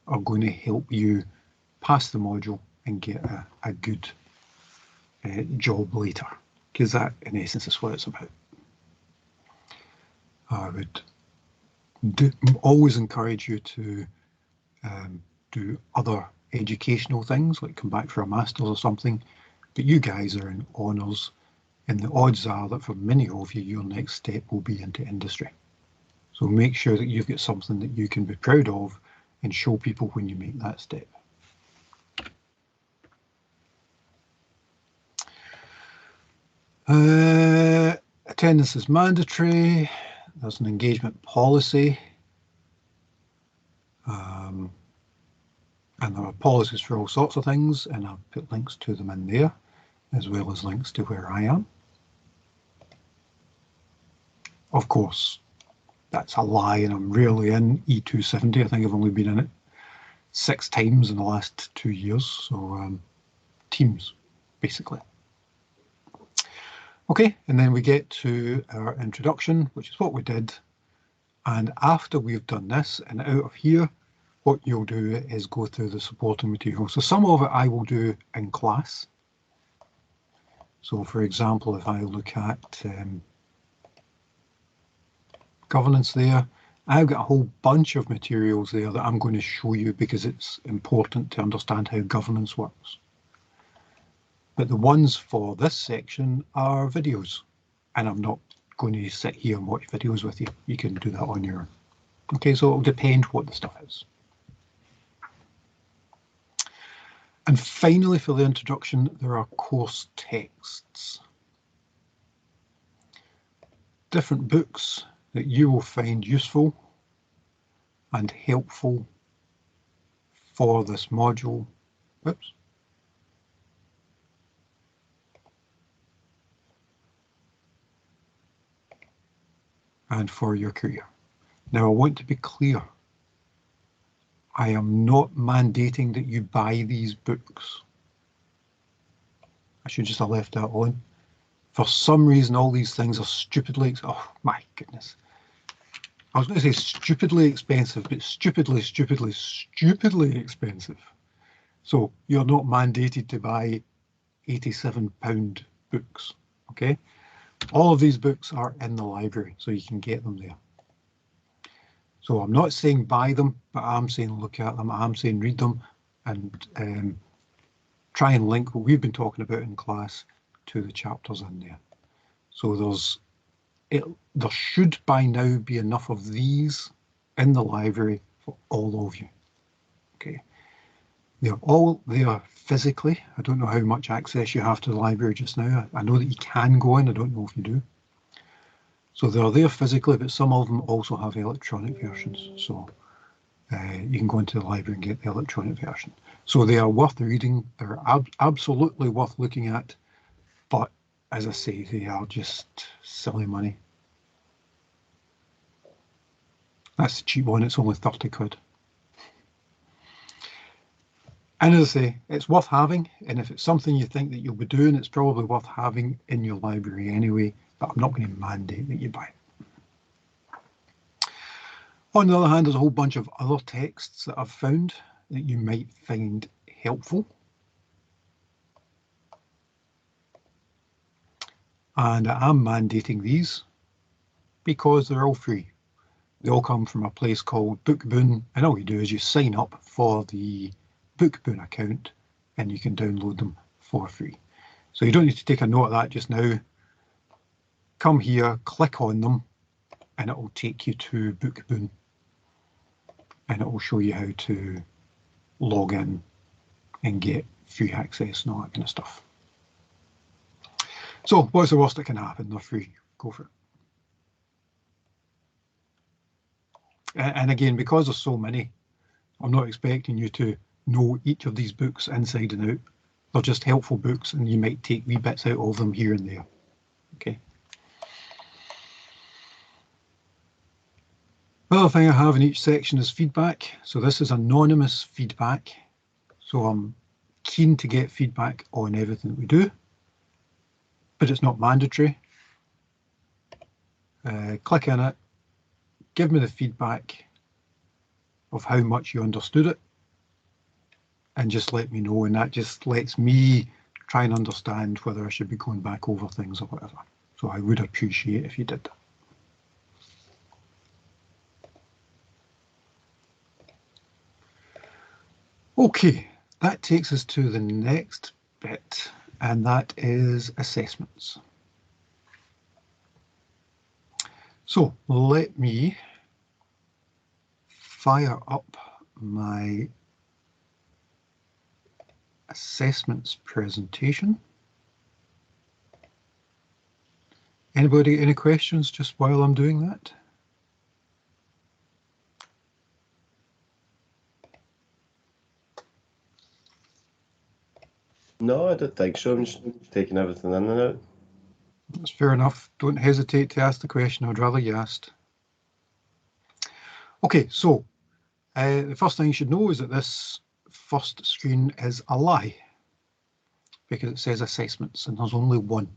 are going to help you pass the module and get a good job later, because that in essence is what it's about. I would always encourage you to do other educational things, like come back for a master's or something, but you guys are in honours, and the odds are that for many of you, your next step will be into industry. So make sure that you've got something that you can be proud of and show people when you make that step. Attendance is mandatory. There's an engagement policy. And there are policies for all sorts of things, and I've put links to them in there, as well as links to where I am. Of course, that's a lie, and I'm rarely in E270. I think I've only been in it 6 times in the last 2 years, so Teams, basically. Okay, and then we get to our introduction, which is what we did. And after we've done this, and out of here, what you'll do is go through the supporting material. So some of it I will do in class. So for example, if I look at governance there, I've got a whole bunch of materials there that I'm going to show you because it's important to understand how governance works. But the ones for this section are videos, and I'm not going to sit here and watch videos with you. You can do that on your own. Okay, so it'll depend what the stuff is. And finally, for the introduction, there are course texts. Different books that you will find useful and helpful for this module. Whoops. And for your career. Now, I want to be clear. I am not mandating that you buy these books. I should just have left that on. For some reason, all these things are stupidly, oh my goodness. I was going to say stupidly expensive, but stupidly expensive. So you're not mandated to buy £87 books, okay? All of these books are in the library, so you can get them there. So I'm not saying buy them, but I'm saying look at them. I'm saying read them and try and link what we've been talking about in class to the chapters in there. So there should by now be enough of these in the library for all of you. Okay, they're all there physically. I don't know how much access you have to the library just now. I know that you can go in. I don't know if you do. So they're there physically, but some of them also have electronic versions. So you can go into the library and get the electronic version. So they are worth reading. They're absolutely worth looking at. But as I say, they are just silly money. That's the cheap one. It's only 30 quid. And as I say, it's worth having. And if it's something you think that you'll be doing, it's probably worth having in your library anyway. But I'm not going to mandate that you buy it. On the other hand, there's a whole bunch of other texts that I've found that you might find helpful. And I'm mandating these because they're all free. They all come from a place called Bookboon, and all you do is you sign up for the Bookboon account and you can download them for free. So you don't need to take a note of that just now. Come here, click on them, and it will take you to Bookboon, and it will show you how to log in and get free access and all that kind of stuff. So what's the worst that can happen? They're free. Go for it. And again, because there's so many, I'm not expecting you to know each of these books inside and out. They're just helpful books, and you might take wee bits out of them here and there. Okay. The other thing I have in each section is feedback. So this is anonymous feedback. So I'm keen to get feedback on everything that we do, but it's not mandatory. Click in it, give me the feedback of how much you understood it, and just let me know, and that just lets me try and understand whether I should be going back over things or whatever. So I would appreciate if you did that. Okay, that takes us to the next bit, and that is assessments. So let me fire up my assessments presentation. Anybody, any questions just while I'm doing that? No, I don't think so. I'm just taking everything in and out. That's fair enough. Don't hesitate to ask the question. I'd rather you asked. Okay, so the first thing you should know is that this first screen is a lie because it says assessments and there's only one.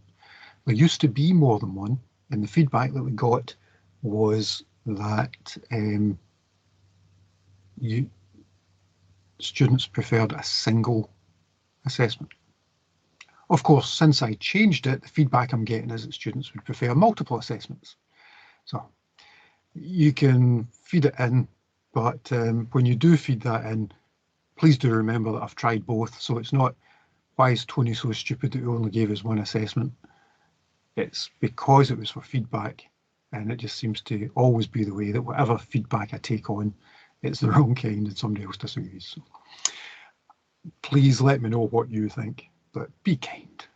There used to be more than one, and the feedback that we got was that students preferred a single assessment. Of course, since I changed it, the feedback I'm getting is that students would prefer multiple assessments. So you can feed it in, but when you do feed that in, please do remember that I've tried both. So it's not, why is Tony so stupid that he only gave us one assessment? It's because it was for feedback, and it just seems to always be the way that whatever feedback I take on, it's the wrong kind and somebody else disagrees. So please let me know what you think, but be kind.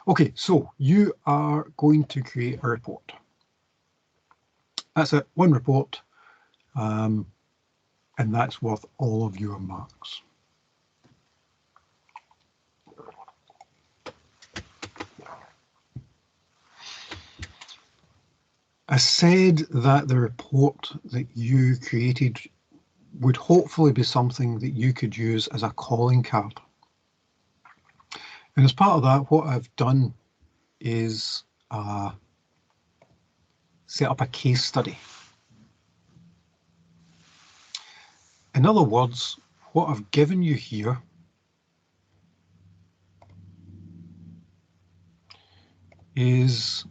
Okay, so you are going to create a report. That's it, one report, and that's worth all of your marks. I said that the report that you created would hopefully be something that you could use as a calling card. And as part of that, what I've done is set up a case study. In other words, what I've given you here is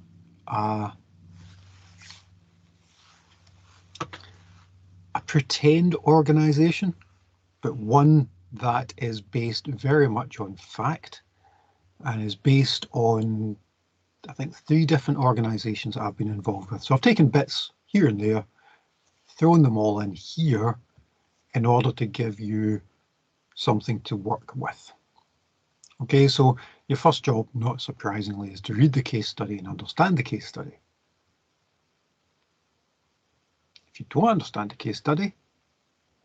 a pretend organization, but one that is based very much on fact and is based on, I think, 3 different organizations that I've been involved with. So I've taken bits here and there, thrown them all in here in order to give you something to work with. Okay, so your first job, not surprisingly, is to read the case study and understand the case study. If you don't understand the case study,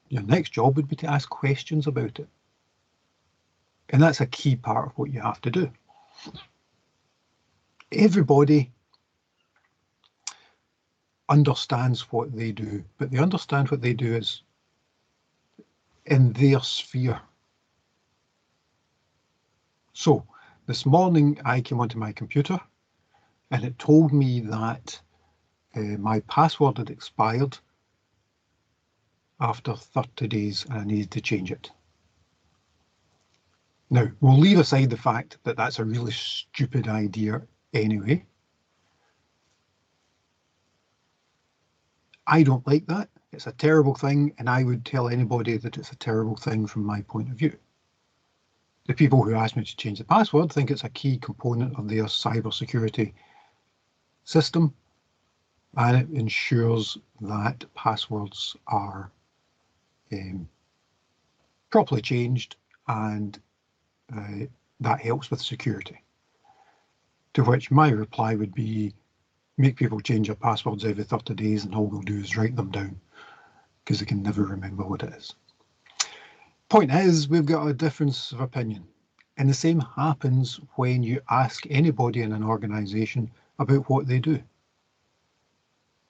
your next job would be to ask questions about it. And that's a key part of what you have to do. Everybody understands what they do, but they understand what they do is in their sphere. So this morning I came onto my computer and it told me that my password had expired after 30 days and I needed to change it. Now, we'll leave aside the fact that that's a really stupid idea anyway. I don't like that. It's a terrible thing, and I would tell anybody that it's a terrible thing from my point of view. The people who ask me to change the password think it's a key component of their cybersecurity system, and it ensures that passwords are properly changed, and that helps with security. To which my reply would be, make people change their passwords every 30 days and all they'll do is write them down because they can never remember what it is. Point is, we've got a difference of opinion. And the same happens when you ask anybody in an organisation about what they do.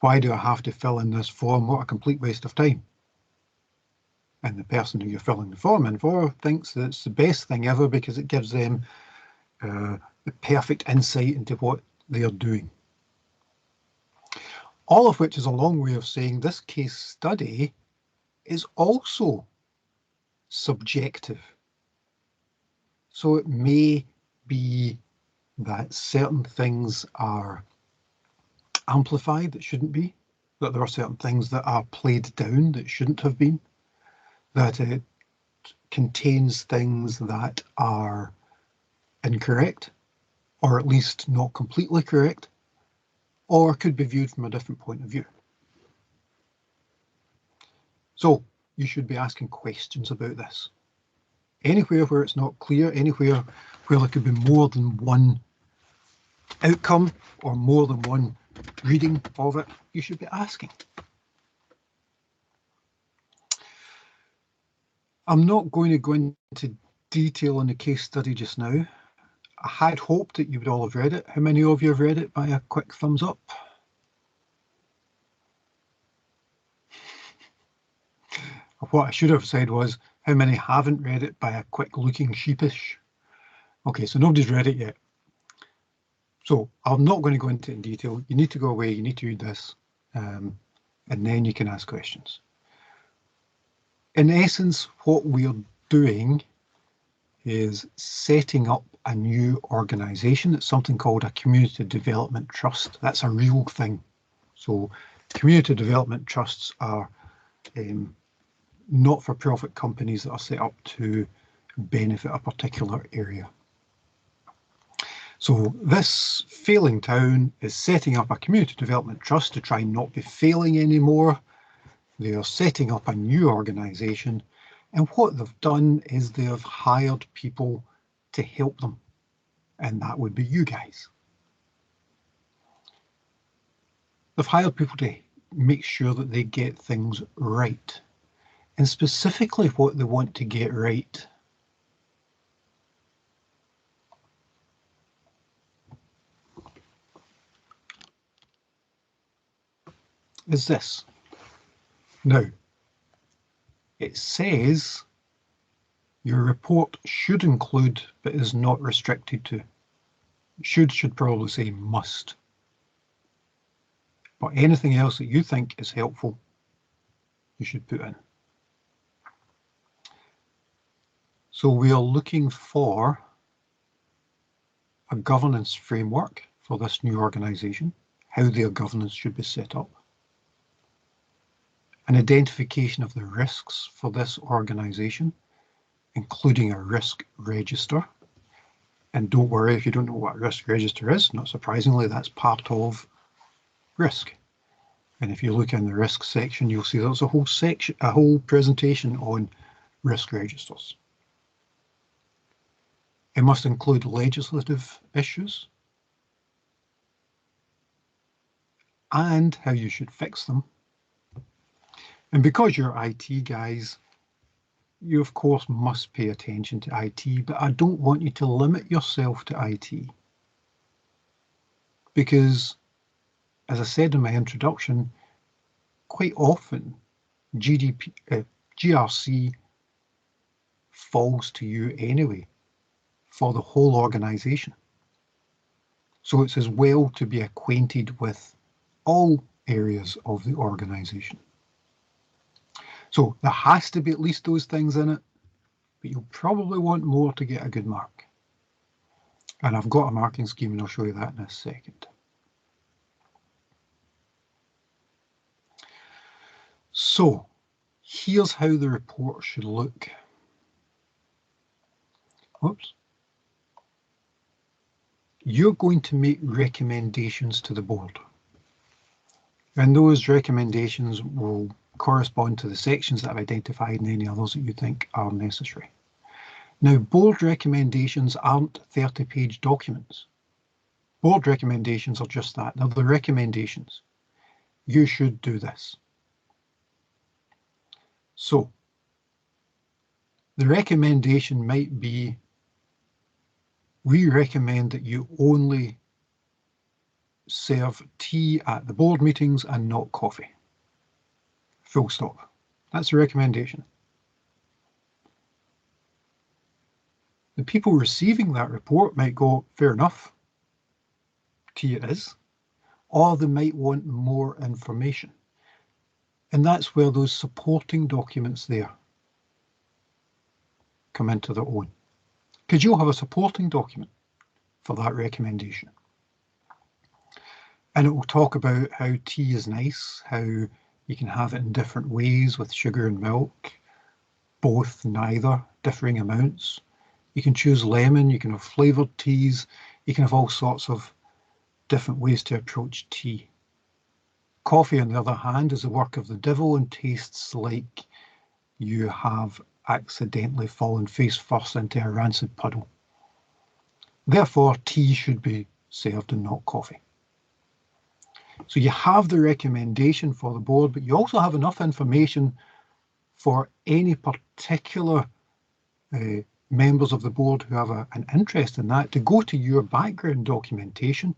Why do I have to fill in this form? What a complete waste of time. And the person who you're filling the form in for thinks that it's the best thing ever because it gives them the perfect insight into what they are doing. All of which is a long way of saying this case study is also subjective. So it may be that certain things are amplified that shouldn't be, that there are certain things that are played down that shouldn't have been, that it contains things that are incorrect, or at least not completely correct, or could be viewed from a different point of view. So you should be asking questions about this. Anywhere where it's not clear, anywhere where there could be more than one outcome or more than one reading of it, you should be asking. I'm not going to go into detail in the case study just now. I had hoped that you would all have read it. How many of you have read it by a quick thumbs up? What I should have said was, how many haven't read it by a quick looking sheepish? Okay, so nobody's read it yet. So I'm not going to go into it in detail. You need to go away, you need to read this, and then you can ask questions. In essence, what we're doing is setting up a new organisation. It's something called a community development trust. That's a real thing. So community development trusts are not-for-profit companies that are set up to benefit a particular area. So this failing town is setting up a community development trust to try and not be failing anymore. They are setting up a new organisation, and what they've done is they have hired people to help them, and that would be you guys. They've hired people to make sure that they get things right, and specifically what they want to get right is this. Now, it says your report should include, but is not restricted to. Should probably say must. But anything else that you think is helpful, you should put in. So we are looking for a governance framework for this new organisation, how their governance should be set up, an identification of the risks for this organisation, including a risk register. And don't worry if you don't know what a risk register is, not surprisingly, that's part of risk. And if you look in the risk section, you'll see there's a whole section, a whole presentation on risk registers. It must include legislative issues and how you should fix them. And because you're IT guys, you of course must pay attention to IT, but I don't want you to limit yourself to IT. Because, as I said in my introduction, quite often GRC falls to you anyway for the whole organisation. So it's as well to be acquainted with all areas of the organisation. So there has to be at least those things in it, but you'll probably want more to get a good mark. And I've got a marking scheme and I'll show you that in a second. So here's how the report should look. Whoops. You're going to make recommendations to the board. And those recommendations will correspond to the sections that I've identified and any others that you think are necessary. Now, board recommendations aren't 30-page documents. Board recommendations are just that. They're the recommendations. You should do this. So, the recommendation might be, we recommend that you only serve tea at the board meetings and not coffee. Full stop. That's a recommendation. The people receiving that report might go, fair enough, tea it is, or they might want more information. And that's where those supporting documents there come into their own. Because you'll have a supporting document for that recommendation. And it will talk about how tea is nice, how you can have it in different ways with sugar and milk, both, neither, differing amounts. You can choose lemon, you can have flavoured teas, you can have all sorts of different ways to approach tea. Coffee, on the other hand, is the work of the devil and tastes like you have accidentally fallen face first into a rancid puddle. Therefore, tea should be served and not coffee. So you have the recommendation for the board, but you also have enough information for any particular members of the board who have an interest in that to go to your background documentation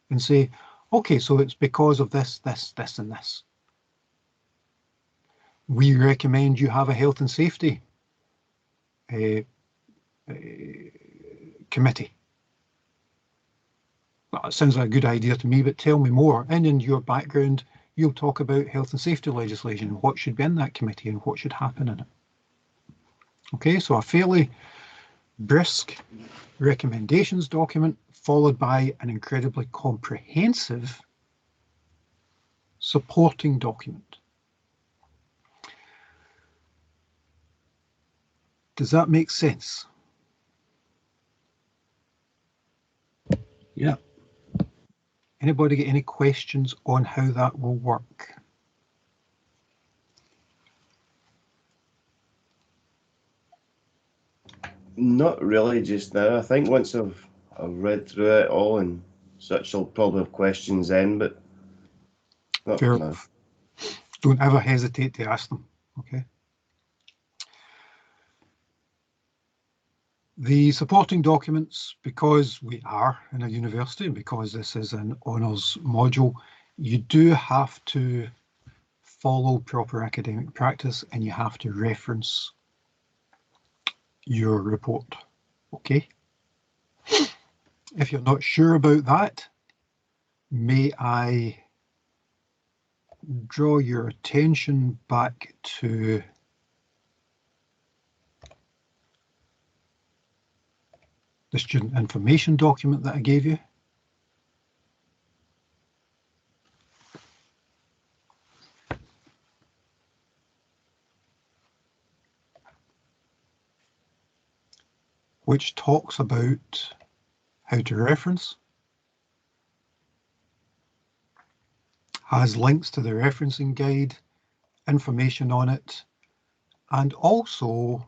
and say, okay, so it's because of this, this, this, and this. We recommend you have a health and safety committee. That sounds like a good idea to me, but tell me more. And in your background, you'll talk about health and safety legislation, what should be in that committee and what should happen in it. Okay, so a fairly brisk recommendations document followed by an incredibly comprehensive supporting document. Does that make sense? Yeah. Anybody get any questions on how that will work? Not really just now. I think once I've read through it all and such, I'll probably have questions then, but not Fair now. enough. Don't ever hesitate to ask them, okay? The supporting documents, because we are in a university and because this is an honours module, you do have to follow proper academic practice and you have to reference your report, okay? If you're not sure about that, may I draw your attention back to the student information document that I gave you. Which talks about how to reference, has links to the referencing guide, information on it, and also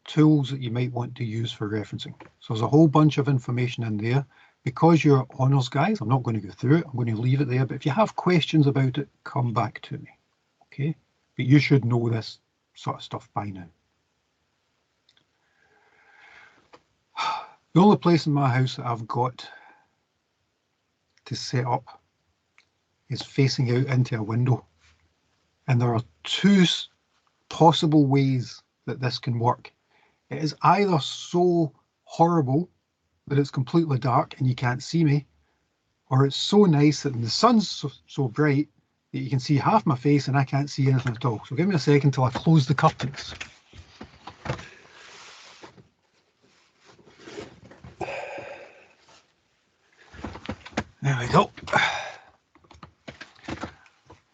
tools that you might want to use for referencing. So there's a whole bunch of information in there. Because you're honours guys, I'm not going to go through it, I'm going to leave it there, but if you have questions about it, come back to me, okay? But you should know this sort of stuff by now. The only place in my house that I've got to set up is facing out into a window. And there are two possible ways that this can work. It is either so horrible that it's completely dark and you can't see me, or it's so nice that the sun's so bright that you can see half my face and I can't see anything at all. So give me a second till I close the curtains. There we go.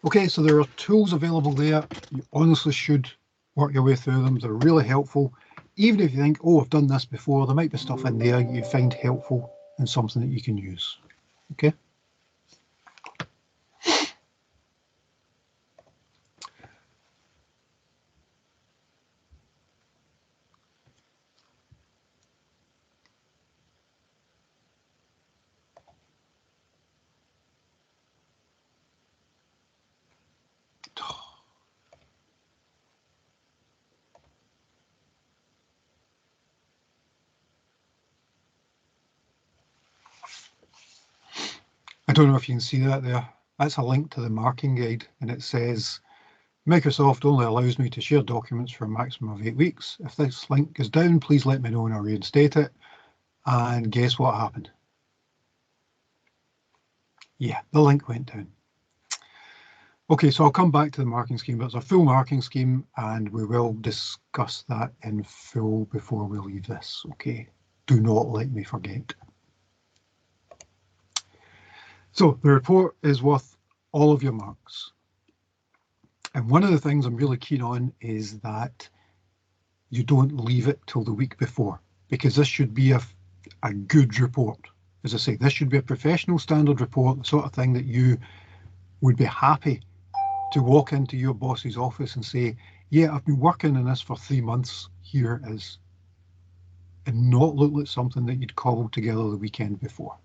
Okay, so there are tools available there. You honestly should work your way through them. They're really helpful. Even if you think, oh, I've done this before, there might be stuff in there you find helpful and something that you can use. Okay. I don't know if you can see that there. That's a link to the marking guide, and it says, Microsoft only allows me to share documents for a maximum of 8 weeks. If this link goes down, please let me know and I'll reinstate it. And guess what happened? Yeah, the link went down. Okay, so I'll come back to the marking scheme, but it's a full marking scheme and we will discuss that in full before we leave this, okay? Do not let me forget. So the report is worth all of your marks. And one of the things I'm really keen on is that you don't leave it till the week before, because this should be a good report. As I say, this should be a professional standard report, the sort of thing that you would be happy to walk into your boss's office and say, yeah, I've been working on this for 3 months, here it is. And not look like something that you'd cobbled together the weekend before.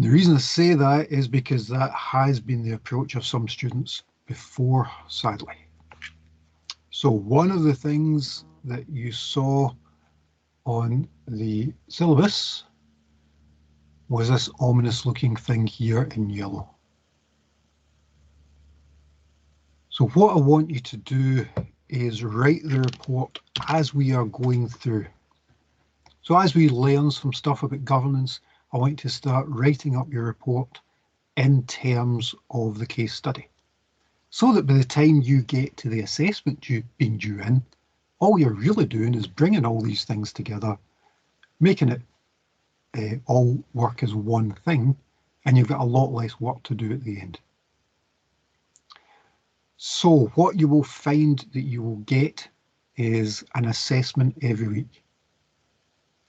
The reason I say that is because that has been the approach of some students before, sadly. So one of the things that you saw on the syllabus was this ominous looking thing here in yellow. So what I want you to do is write the report as we are going through. So as we learn some stuff about governance, I want you to start writing up your report in terms of the case study, so that by the time you get to the assessment being due in, all you're really doing is bringing all these things together, making it all work as one thing, and you've got a lot less work to do at the end. So what you will find that you will get is an assessment every week.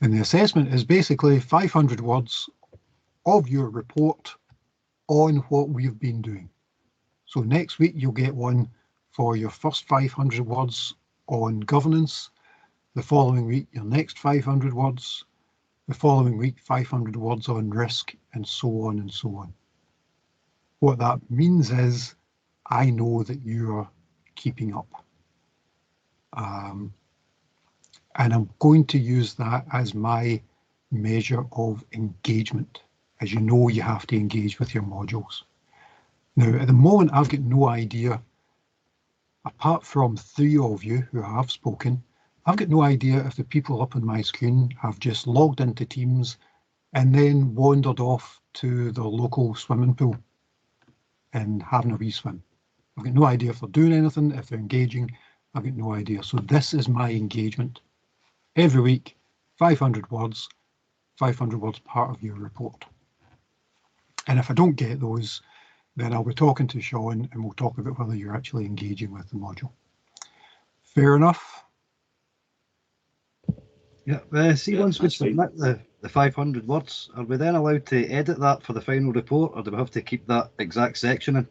And the assessment is basically 500 words of your report on what we've been doing. So next week you'll get one for your first 500 words on governance. The following week, your next 500 words. The following week, 500 words on risk, and so on and so on. What that means is I know that you're keeping up. And I'm going to use that as my measure of engagement. As you know, you have to engage with your modules. Now, at the moment, I've got no idea, apart from 3 of you who have spoken, I've got no idea if the people up on my screen have just logged into Teams and then wandered off to the local swimming pool and having a wee swim. I've got no idea if they're doing anything, if they're engaging. I've got no idea. So this is my engagement. Every week, 500 words, 500 words part of your report. And if I don't get those, then I'll be talking to Sean and we'll talk about whether you're actually engaging with the module. Fair enough? Yeah, see, once we submit the 500 words, are we then allowed to edit that for the final report, or do we have to keep that exact section in?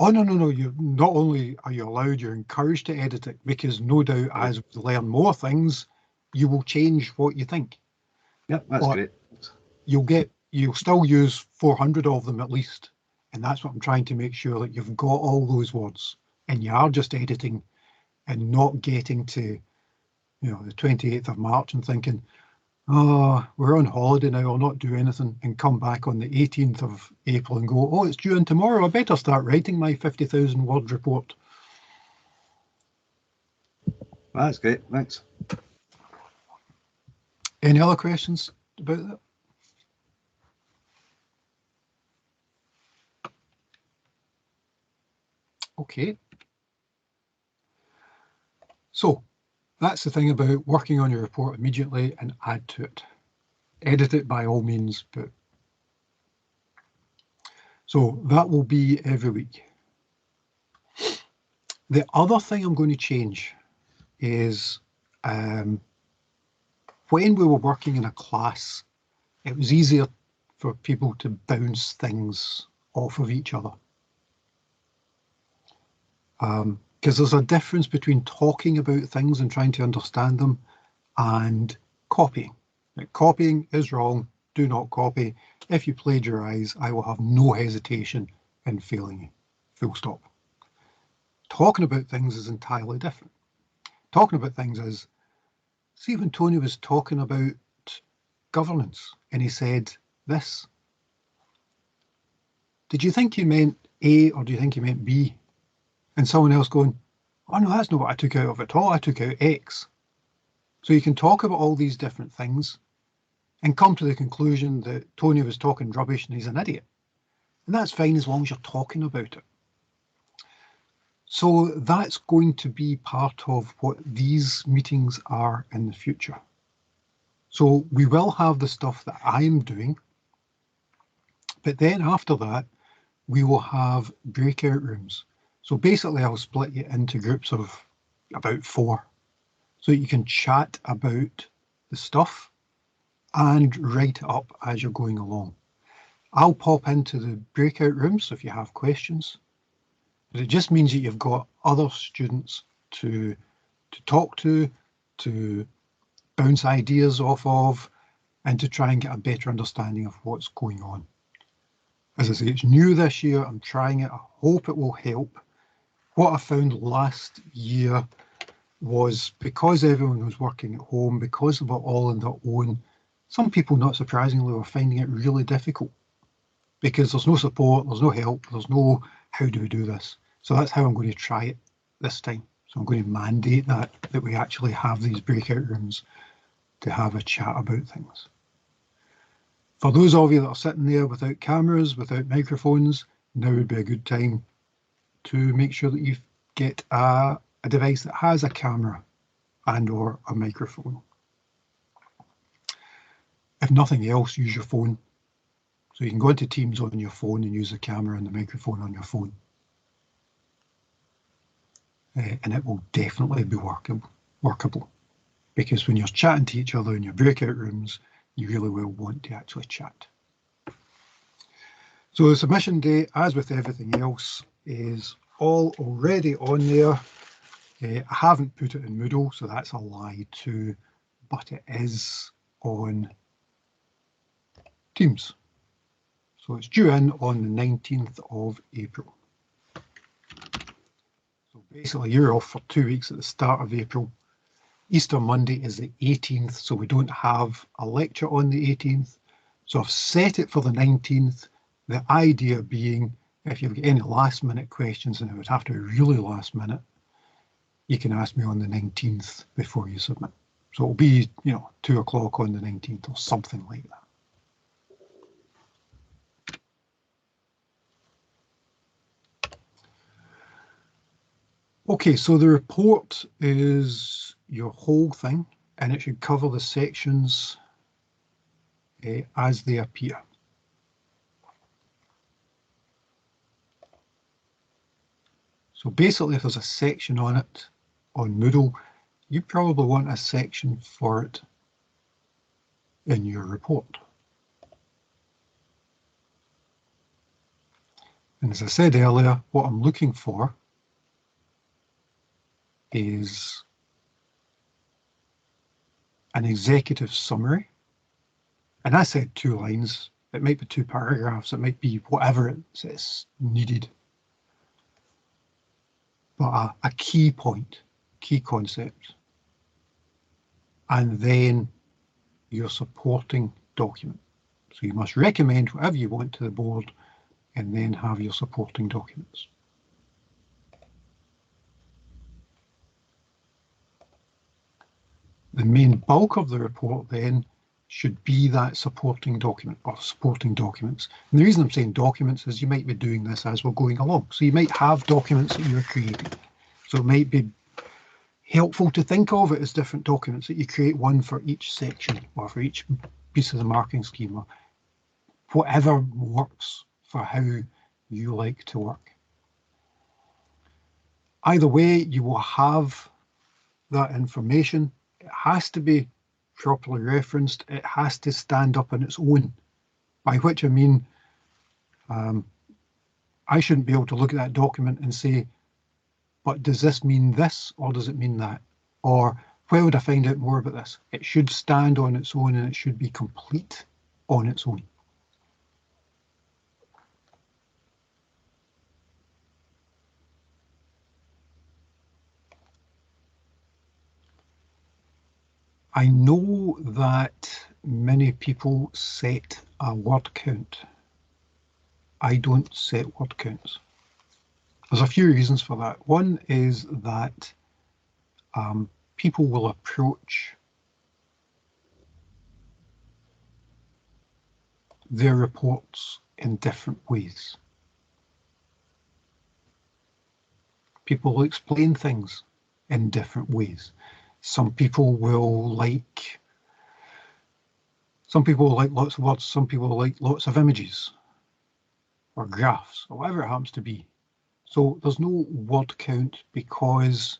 Oh, no. You not only are you allowed, you're encouraged to edit it, because no doubt as we learn more things, you will change what you think. Yep, that's great. You'll still use 400 of them at least. And that's what I'm trying to make sure, that you've got all those words and you are just editing and not getting to, the 28th of March and thinking, oh, we're on holiday now, I'll not do anything, and come back on the 18th of April and go, oh, it's due in tomorrow, I better start writing my 50,000 word report. That's great, thanks. Any other questions about that? Okay. So that's the thing about working on your report immediately and add to it. Edit it by all means, but so that will be every week. The other thing I'm going to change is when we were working in a class, it was easier for people to bounce things off of each other. Because there's a difference between talking about things and trying to understand them and copying. Like, copying is wrong, do not copy. If you plagiarize, I will have no hesitation in failing you, full stop. Talking about things is entirely different. Talking about things is, see, when Tony was talking about governance and he said this, did you think he meant A or do you think he meant B? And someone else going, oh no, that's not what I took out of it at all, I took out X. So you can talk about all these different things and come to the conclusion that Tony was talking rubbish and he's an idiot. And that's fine as long as you're talking about it. So that's going to be part of what these meetings are in the future. So we will have the stuff that I'm doing, but then after that, we will have breakout rooms. So basically I'll split you into groups of about 4 so that you can chat about the stuff and write it up as you're going along. I'll pop into the breakout rooms if you have questions, but it just means that you've got other students to talk to bounce ideas off of, and to try and get a better understanding of what's going on. As I say, it's new this year, I'm trying it, I hope it will help. What I found last year was because everyone was working at home, because they were all on their own, some people, not surprisingly, were finding it really difficult because there's no support, there's no help, there's no how do we do this. So that's how I'm going to try it this time. So I'm going to mandate that we actually have these breakout rooms to have a chat about things. For those of you that are sitting there without cameras, without microphones, now would be a good time to make sure that you get a device that has a camera and or a microphone. If nothing else, use your phone. So you can go into Teams on your phone and use the camera and the microphone on your phone. And it will definitely be workable. Because when you're chatting to each other in your breakout rooms, you really will want to actually chat. So the submission date, as with everything else, is all already on there. I haven't put it in Moodle, so that's a lie too, but it is on Teams. So it's due in on the 19th of April. So basically you're off for 2 weeks at the start of April. Easter Monday is the 18th, so we don't have a lecture on the 18th. So I've set it for the 19th. The idea being, if you've got any last minute questions, and it would have to be really last minute, you can ask me on the 19th before you submit. So it'll be, 2 o'clock on the 19th or something like that. Okay, so the report is your whole thing, and it should cover the sections as they appear. So basically, if there's a section on it on Moodle, you probably want a section for it in your report. And as I said earlier, what I'm looking for is an executive summary. And I said 2 lines. It might be 2 paragraphs. It might be whatever it's needed. But a key point, key concept. And then your supporting document. So you must recommend whatever you want to the board and then have your supporting documents. The main bulk of the report then should be that supporting document or supporting documents. And the reason I'm saying documents is you might be doing this as we're going along. So you might have documents that you're creating. So it might be helpful to think of it as different documents that you create, one for each section or for each piece of the marking scheme or whatever works for how you like to work. Either way, you will have that information. It has to be properly referenced. It has to stand up on its own, by which I mean I shouldn't be able to look at that document and say, but does this mean this or does it mean that? Or where would I find out more about this? It should stand on its own and it should be complete on its own. I know that many people set a word count. I don't set word counts. There's a few reasons for that. One is that people will approach their reports in different ways. People will explain things in different ways. Some people will like lots of words, some people like lots of images or graphs or whatever it happens to be. So there's no word count because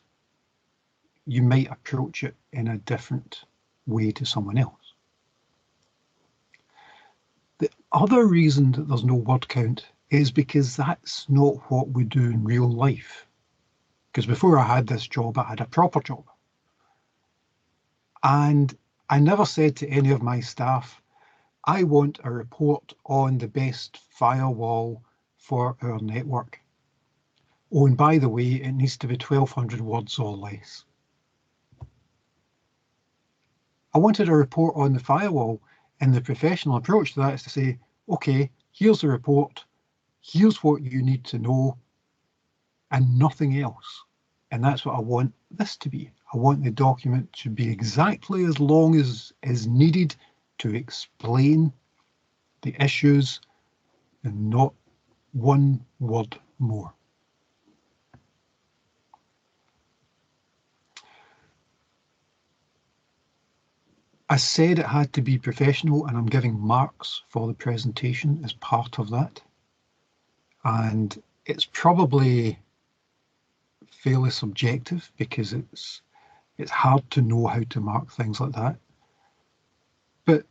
you might approach it in a different way to someone else. The other reason that there's no word count is because that's not what we do in real life. Because before I had this job, I had a proper job. And I never said to any of my staff, I want a report on the best firewall for our network. Oh, and by the way, it needs to be 1,200 words or less. I wanted a report on the firewall, and the professional approach to that is to say, okay, here's the report, here's what you need to know, and nothing else. And that's what I want this to be. I want the document to be exactly as long as is needed to explain the issues and not one word more. I said it had to be professional, and I'm giving marks for the presentation as part of that. And it's probably fairly subjective because it's hard to know how to mark things like that. But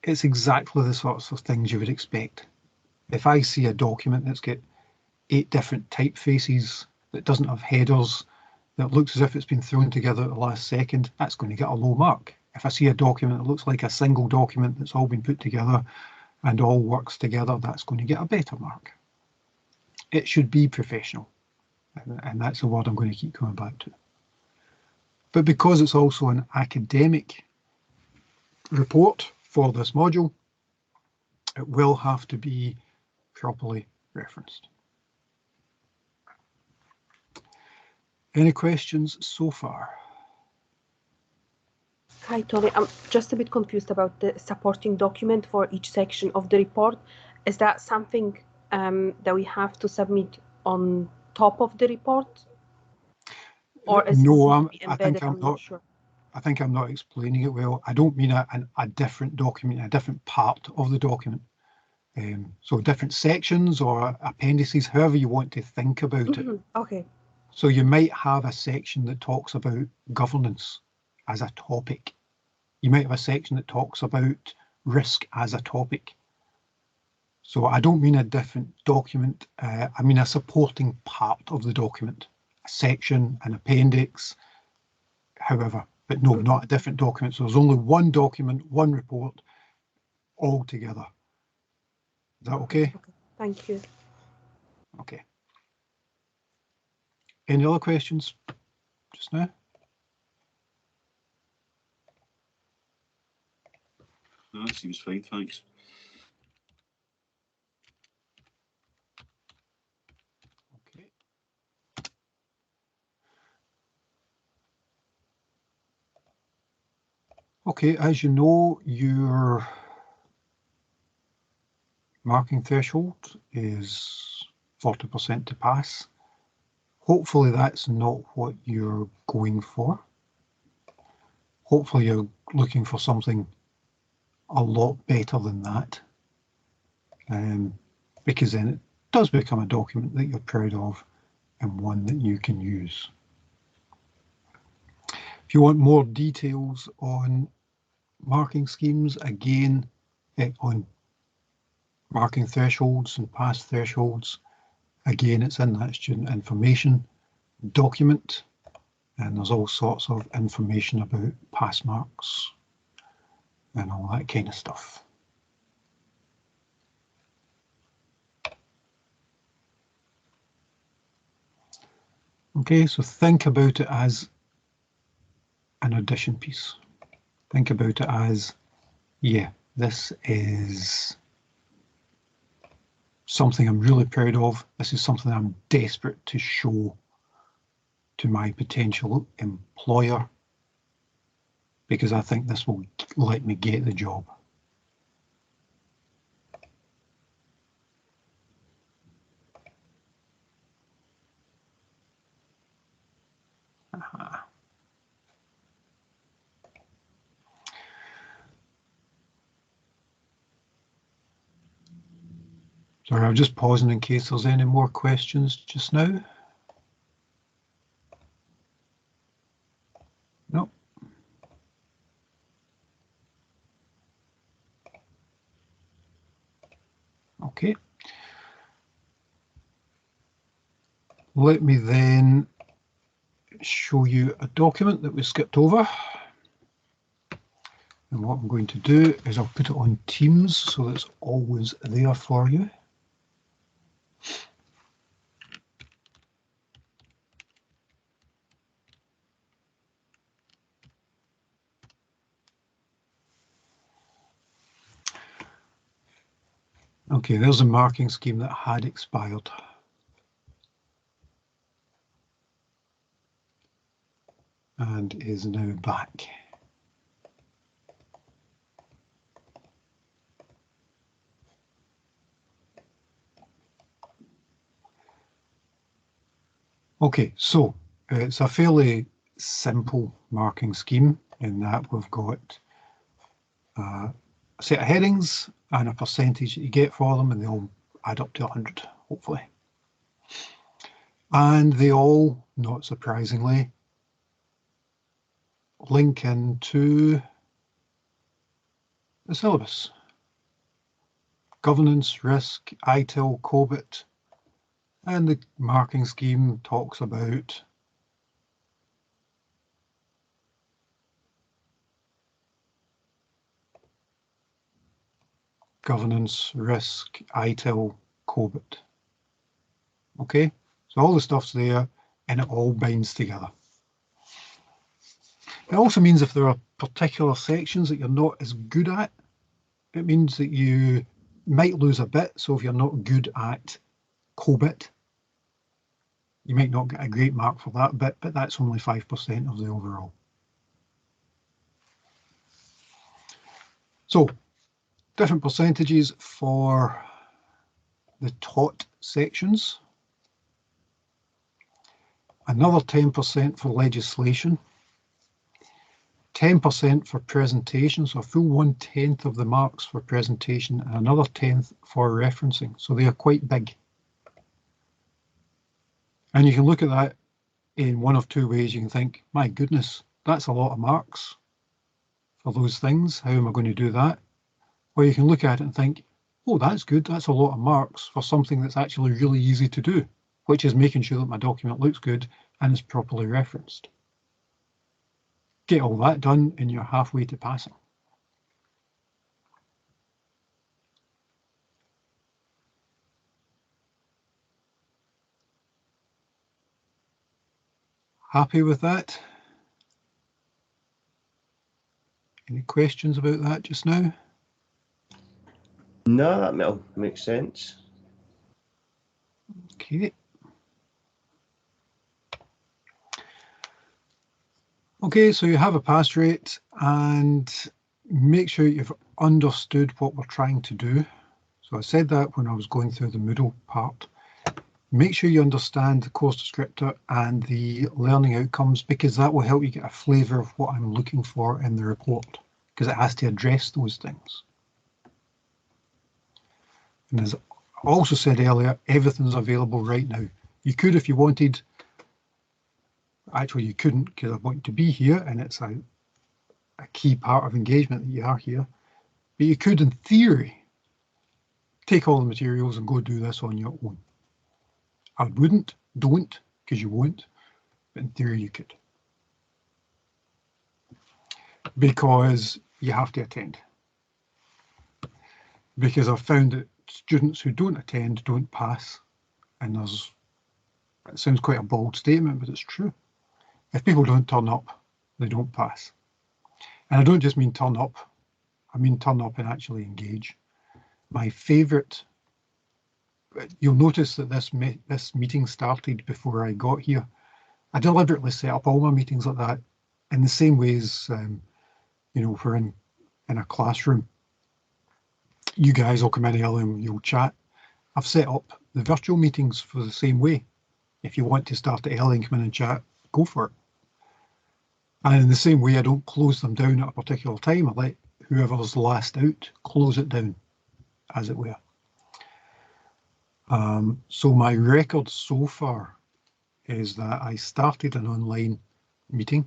it's exactly the sorts of things you would expect. If I see a document that's got 8 different typefaces, that doesn't have headers, that looks as if it's been thrown together at the last second, that's going to get a low mark. If I see a document that looks like a single document that's all been put together and all works together, that's going to get a better mark. It should be professional, and that's the word I'm going to keep coming back to. But because it's also an academic report for this module, it will have to be properly referenced. Any questions so far? Hi, Tony. I'm just a bit confused about the supporting document for each section of the report. Is that something that we have to submit on top of the report? Or is No, it embedded? I'm not sure. I think I'm not explaining it well. I don't mean a different document, a different part of the document. So different sections or appendices, however you want to think about it. Okay. So you might have a section that talks about governance as a topic. You might have a section that talks about risk as a topic. So I don't mean a different document. I mean a supporting part of the document, a section, an appendix, however. But no, not a different document. So there's only one document, one report, all together. Is that okay? Okay. Thank you. Okay. Any other questions just now? No, that seems fine, thanks. Okay. Okay, as you know, your marking threshold is 40% to pass. Hopefully that's not what you're going for. Hopefully you're looking for something a lot better than that, because then it does become a document that you're proud of and one that you can use. If you want more details on marking schemes, again, on marking thresholds and pass thresholds, again, it's in that student information document, and there's all sorts of information about pass marks and all that kind of stuff. Okay, so think about it as an audition piece. Think about it as, yeah, this is something I'm really proud of. This is something I'm desperate to show to my potential employer, because I think this will let me get the job. Sorry, I'm just pausing in case there's any more questions just now. No. Okay. Let me then show you a document that we skipped over. And what I'm going to do is I'll put it on Teams so it's always there for you. Okay, there's a marking scheme that had expired. And is now back. Okay, so it's a fairly simple marking scheme in that we've got a set of headings and a percentage that you get for them, and they all add up to 100, hopefully. And they all, not surprisingly, link into the syllabus. Governance, risk, ITIL, COBIT, and the marking scheme talks about governance, risk, ITIL, COBIT. Okay, so all the stuff's there and it all binds together. It also means if there are particular sections that you're not as good at, it means that you might lose a bit. So if you're not good at COBIT, you might not get a great mark for that bit, but that's only 5% of the overall. So different percentages for the taught sections. Another 10% for legislation. 10% for presentation, so a full 1/10 of the marks for presentation, and another 10th for referencing. So they are quite big. And you can look at that in one of two ways. You can think, my goodness, that's a lot of marks for those things. How am I going to do that? Or you can look at it and think, oh, that's good. That's a lot of marks for something that's actually really easy to do, which is making sure that my document looks good and is properly referenced. Get all that done and you're halfway to passing. Happy with that? Any questions about that just now? No, that makes sense. Okay. Okay, so you have a pass rate and make sure you've understood what we're trying to do. So I said that when I was going through the Moodle part. Make sure you understand the course descriptor and the learning outcomes, because that will help you get a flavour of what I'm looking for in the report, because it has to address those things. And as I also said earlier, everything's available right now. You could, if you wanted, actually you couldn't because I want to be here and it's a key part of engagement that you are here, but you could in theory take all the materials and go do this on your own. I wouldn't, don't, because you won't, but in theory you could. Because you have to attend. Because I've found that students who don't attend don't pass, and it sounds quite a bold statement, but it's true. If people don't turn up, they don't pass. And I don't just mean turn up, I mean turn up and actually engage. My favourite, you'll notice that this meeting started before I got here. I deliberately set up all my meetings like that in the same ways, you know, if we're in a classroom, you guys will come in early and you'll chat. I've set up the virtual meetings for the same way. If you want to start it early and come in and chat, go for it. And in the same way, I don't close them down at a particular time. I let whoever's last out close it down, as it were. So my record so far is that I started an online meeting,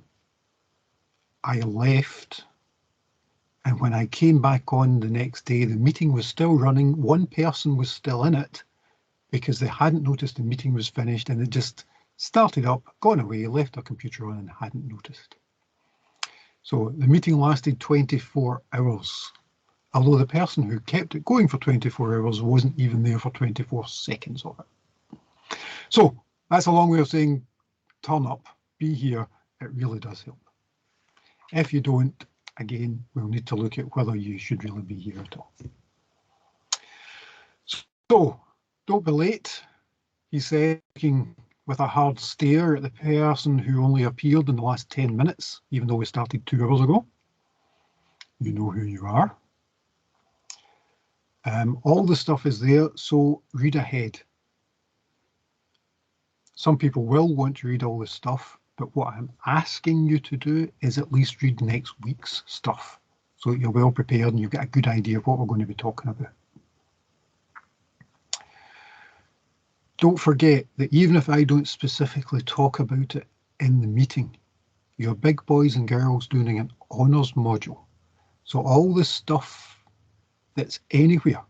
I left, and when I came back on the next day, the meeting was still running. One person was still in it because they hadn't noticed the meeting was finished, and they just started up, gone away, left their computer on and hadn't noticed. So the meeting lasted 24 hours, although the person who kept it going for 24 hours wasn't even there for 24 seconds of it. So that's a long way of saying turn up, be here, it really does help. If you don't, again, we'll need to look at whether you should really be here at all. So, don't be late, he said, looking with a hard stare at the person who only appeared in the last 10 minutes, even though we started 2 hours ago. You know who you are. All the stuff is there, so read ahead. Some people will want to read all this stuff, but what I'm asking you to do is at least read next week's stuff so that you're well prepared and you've got a good idea of what we're going to be talking about. Don't forget that even if I don't specifically talk about it in the meeting, you're big boys and girls doing an honours module. So all the stuff that's anywhere,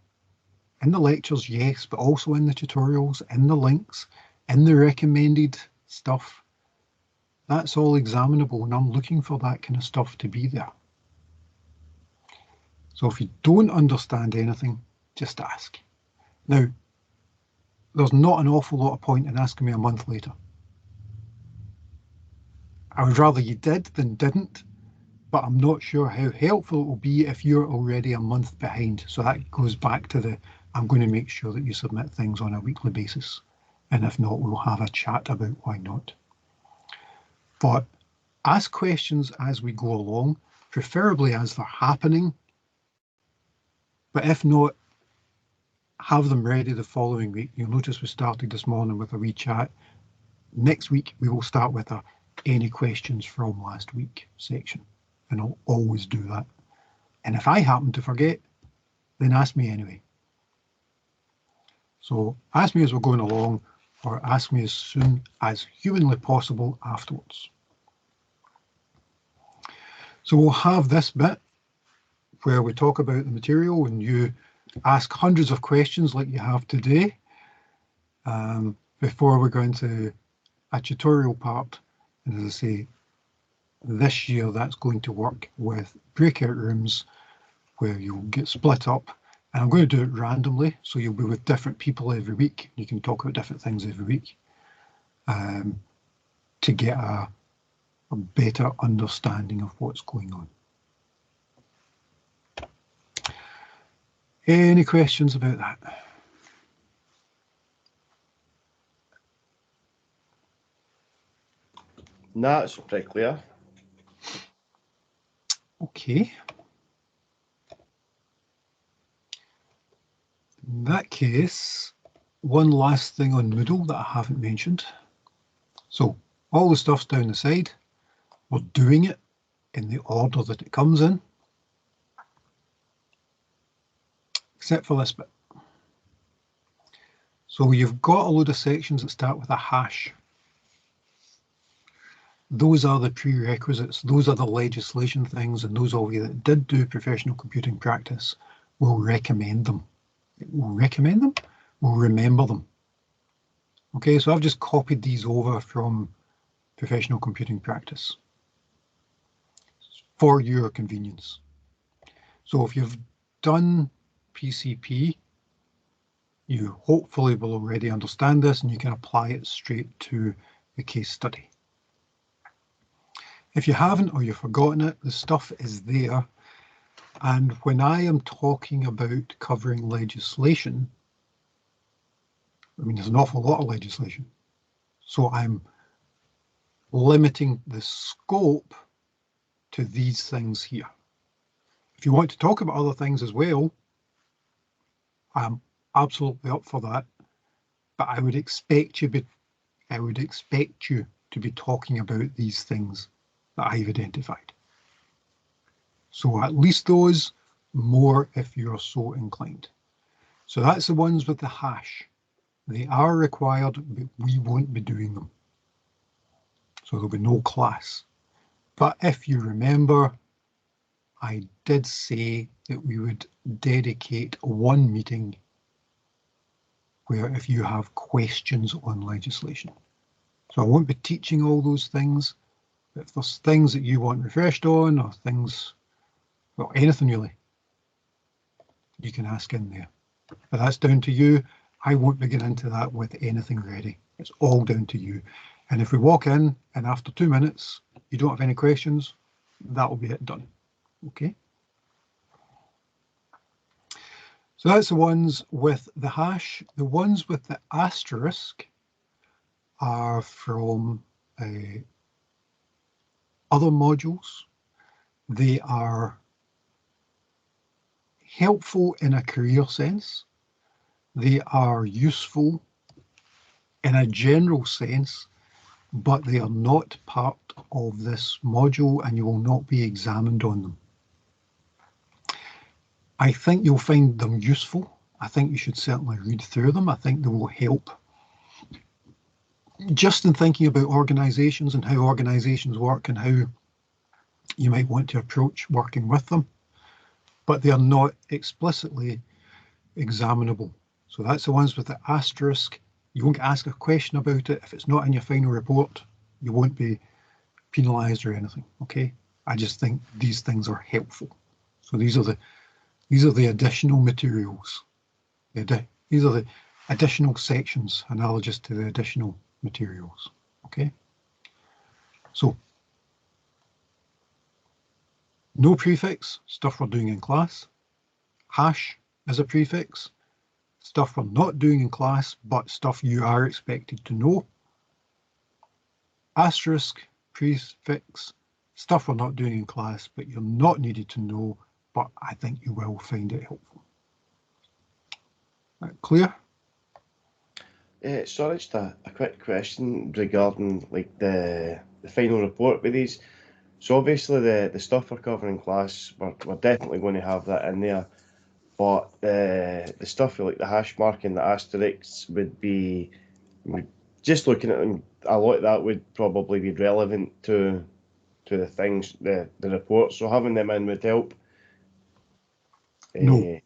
in the lectures, yes, but also in the tutorials, in the links, in the recommended stuff, that's all examinable, and I'm looking for that kind of stuff to be there. So if you don't understand anything, just ask. Now, there's not an awful lot of point in asking me a month later. I would rather you did than didn't, but I'm not sure how helpful it will be if you're already a month behind. So that goes back to the, I'm going to make sure that you submit things on a weekly basis. And if not, we'll have a chat about why not. But ask questions as we go along, preferably as they're happening. But if not, have them ready the following week. You'll notice we started this morning with a wee chat. Next week, we will start with a any questions from last week section. And I'll always do that. And if I happen to forget, then ask me anyway. So ask me as we're going along, or ask me as soon as humanly possible afterwards. So we'll have this bit where we talk about the material and you ask hundreds of questions like you have today before we go into a tutorial part. And as I say, this year that's going to work with breakout rooms where you'll get split up. And I'm going to do it randomly, so you'll be with different people every week. You can talk about different things every week to get a better understanding of what's going on. Any questions about that? No, it's pretty clear. Okay. In that case, one last thing on Moodle that I haven't mentioned. So all the stuff's down the side. We're doing it in the order that it comes in, except for this bit. So you've got a load of sections that start with a hash. Those are the prerequisites. Those are the legislation things, and those of you that did do professional computing practice will recommend them. We'll recommend them, we'll remember them. Okay, so I've just copied these over from professional computing practice for your convenience. So if you've done PCP, you hopefully will already understand this and you can apply it straight to the case study. If you haven't or you've forgotten it, the stuff is there. And when I am talking about covering legislation, I mean, there's an awful lot of legislation. So I'm limiting the scope to these things here. If you want to talk about other things as well, I'm absolutely up for that. But I would expect you to be talking about these things that I've identified. So at least those, more if you're so inclined. So that's the ones with the hash. They are required, but we won't be doing them. So there'll be no class. But if you remember, I did say that we would dedicate one meeting where if you have questions on legislation. So I won't be teaching all those things, but if there's things that you want refreshed on or things, well, anything really, you can ask in there. But that's down to you. I won't be getting into that with anything ready. It's all down to you. And if we walk in and after 2 minutes, you don't have any questions, that will be it done. Okay. So that's the ones with the hash. The ones with the asterisk are from other modules. They are helpful in a career sense. They are useful in a general sense, but they are not part of this module and you will not be examined on them. I think you'll find them useful. I think you should certainly read through them. I think they will help just in thinking about organisations and how organisations work and how you might want to approach working with them, but they are not explicitly examinable. So that's the ones with the asterisk. You won't get asked a question about it. If it's not in your final report, you won't be penalised or anything, okay? I just think these things are helpful. So these are the additional materials. These are the additional sections analogous to the additional materials, okay? So, no prefix, stuff we're doing in class. Hash is a prefix, stuff we're not doing in class, but stuff you are expected to know. Asterisk, prefix, stuff we're not doing in class, but you're not needed to know, but I think you will find it helpful. Clear? Sorry, just a quick question regarding like the final report with these. So obviously the stuff we're covering in class, we're definitely going to have that in there. But the stuff like the hash mark and the asterisks would be, just looking at them, a lot of that would probably be relevant to the things, the report. So having them in would help. No.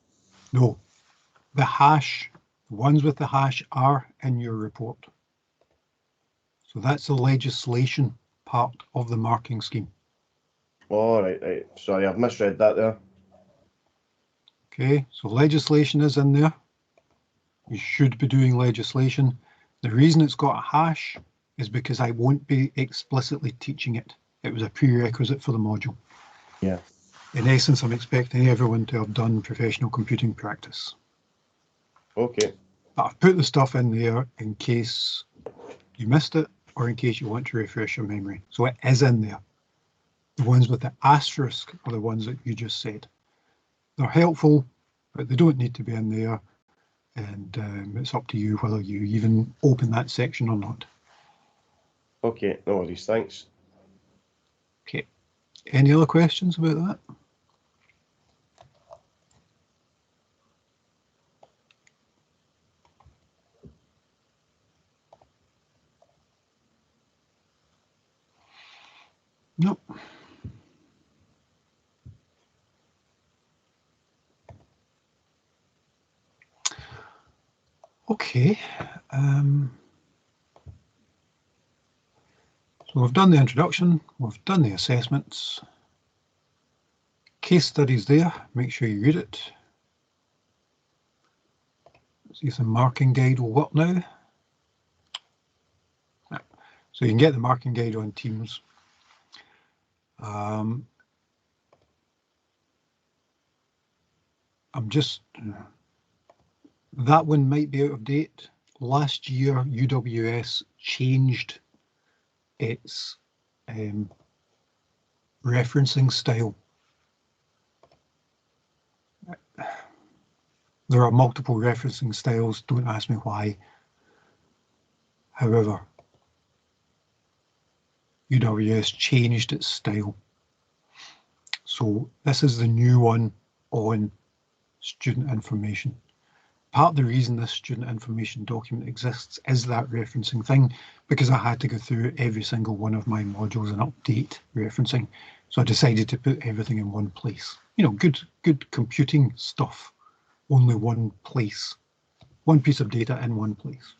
The hash, the ones with the hash are in your report. So that's the legislation part of the marking scheme. Oh, right. Sorry, I've misread that there. Okay, so legislation is in there. You should be doing legislation. The reason it's got a hash is because I won't be explicitly teaching it. It was a prerequisite for the module. Yeah. In essence, I'm expecting everyone to have done professional computing practice. Okay. But I've put the stuff in there in case you missed it or in case you want to refresh your memory. So it is in there. The ones with the asterisk are the ones that you just said. They're helpful, but they don't need to be in there. And it's up to you whether you even open that section or not. Okay, no worries, thanks. Okay. Any other questions about that? Nope. Okay. So we've done the introduction, we've done the assessments. Case studies there, make sure you read it. See if the marking guide will work now. So you can get the marking guide on Teams. That one might be out of date. Last year, UWS changed its referencing style. There are multiple referencing styles, don't ask me why. However, UWS changed its style. So this is the new one on student information. Part of the reason this student information document exists is that referencing thing, because I had to go through every single one of my modules and update referencing. So I decided to put everything in one place. You know, good computing stuff, only one place, one piece of data in one place.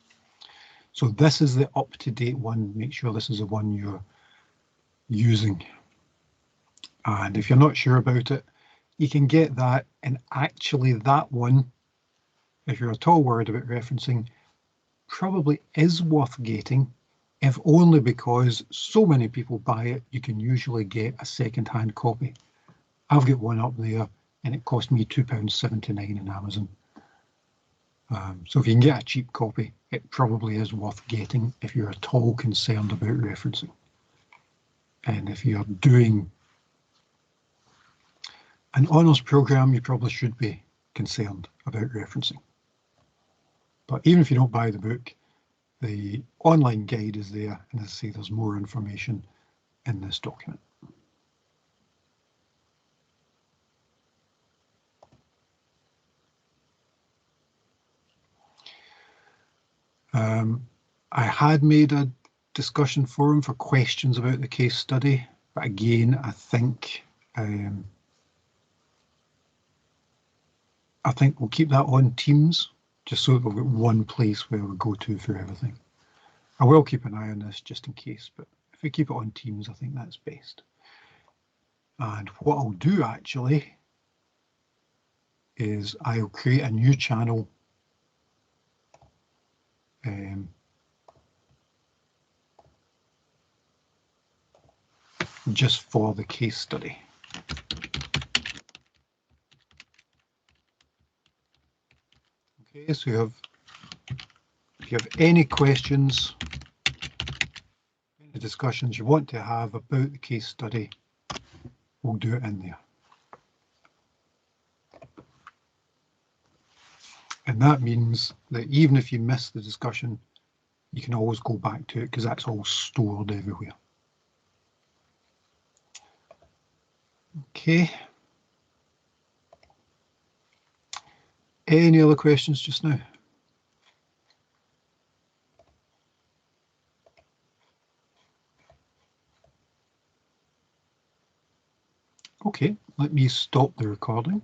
So this is the up-to-date one. Make sure this is the one you're using. And if you're not sure about it, you can get that, and actually that one, if you're at all worried about referencing, probably is worth getting, if only because so many people buy it, you can usually get a second-hand copy. I've got one up there, and it cost me £2.79 in Amazon. So if you can get a cheap copy, it probably is worth getting if you're at all concerned about referencing. And if you're doing an honours programme, you probably should be concerned about referencing. But even if you don't buy the book, the online guide is there, and as I say, there's more information in this document. I had made a discussion forum for questions about the case study, but again, I think we'll keep that on Teams, just so that we've got one place where we go to for everything. I will keep an eye on this just in case, but if we keep it on Teams, I think that's best. And what I'll do actually is I'll create a new channel just for the case study. Okay, so if you have any questions, any discussions you want to have about the case study, we'll do it in there. And that means that even if you miss the discussion, you can always go back to it because that's all stored everywhere. Okay. Any other questions just now? Okay, let me stop the recording.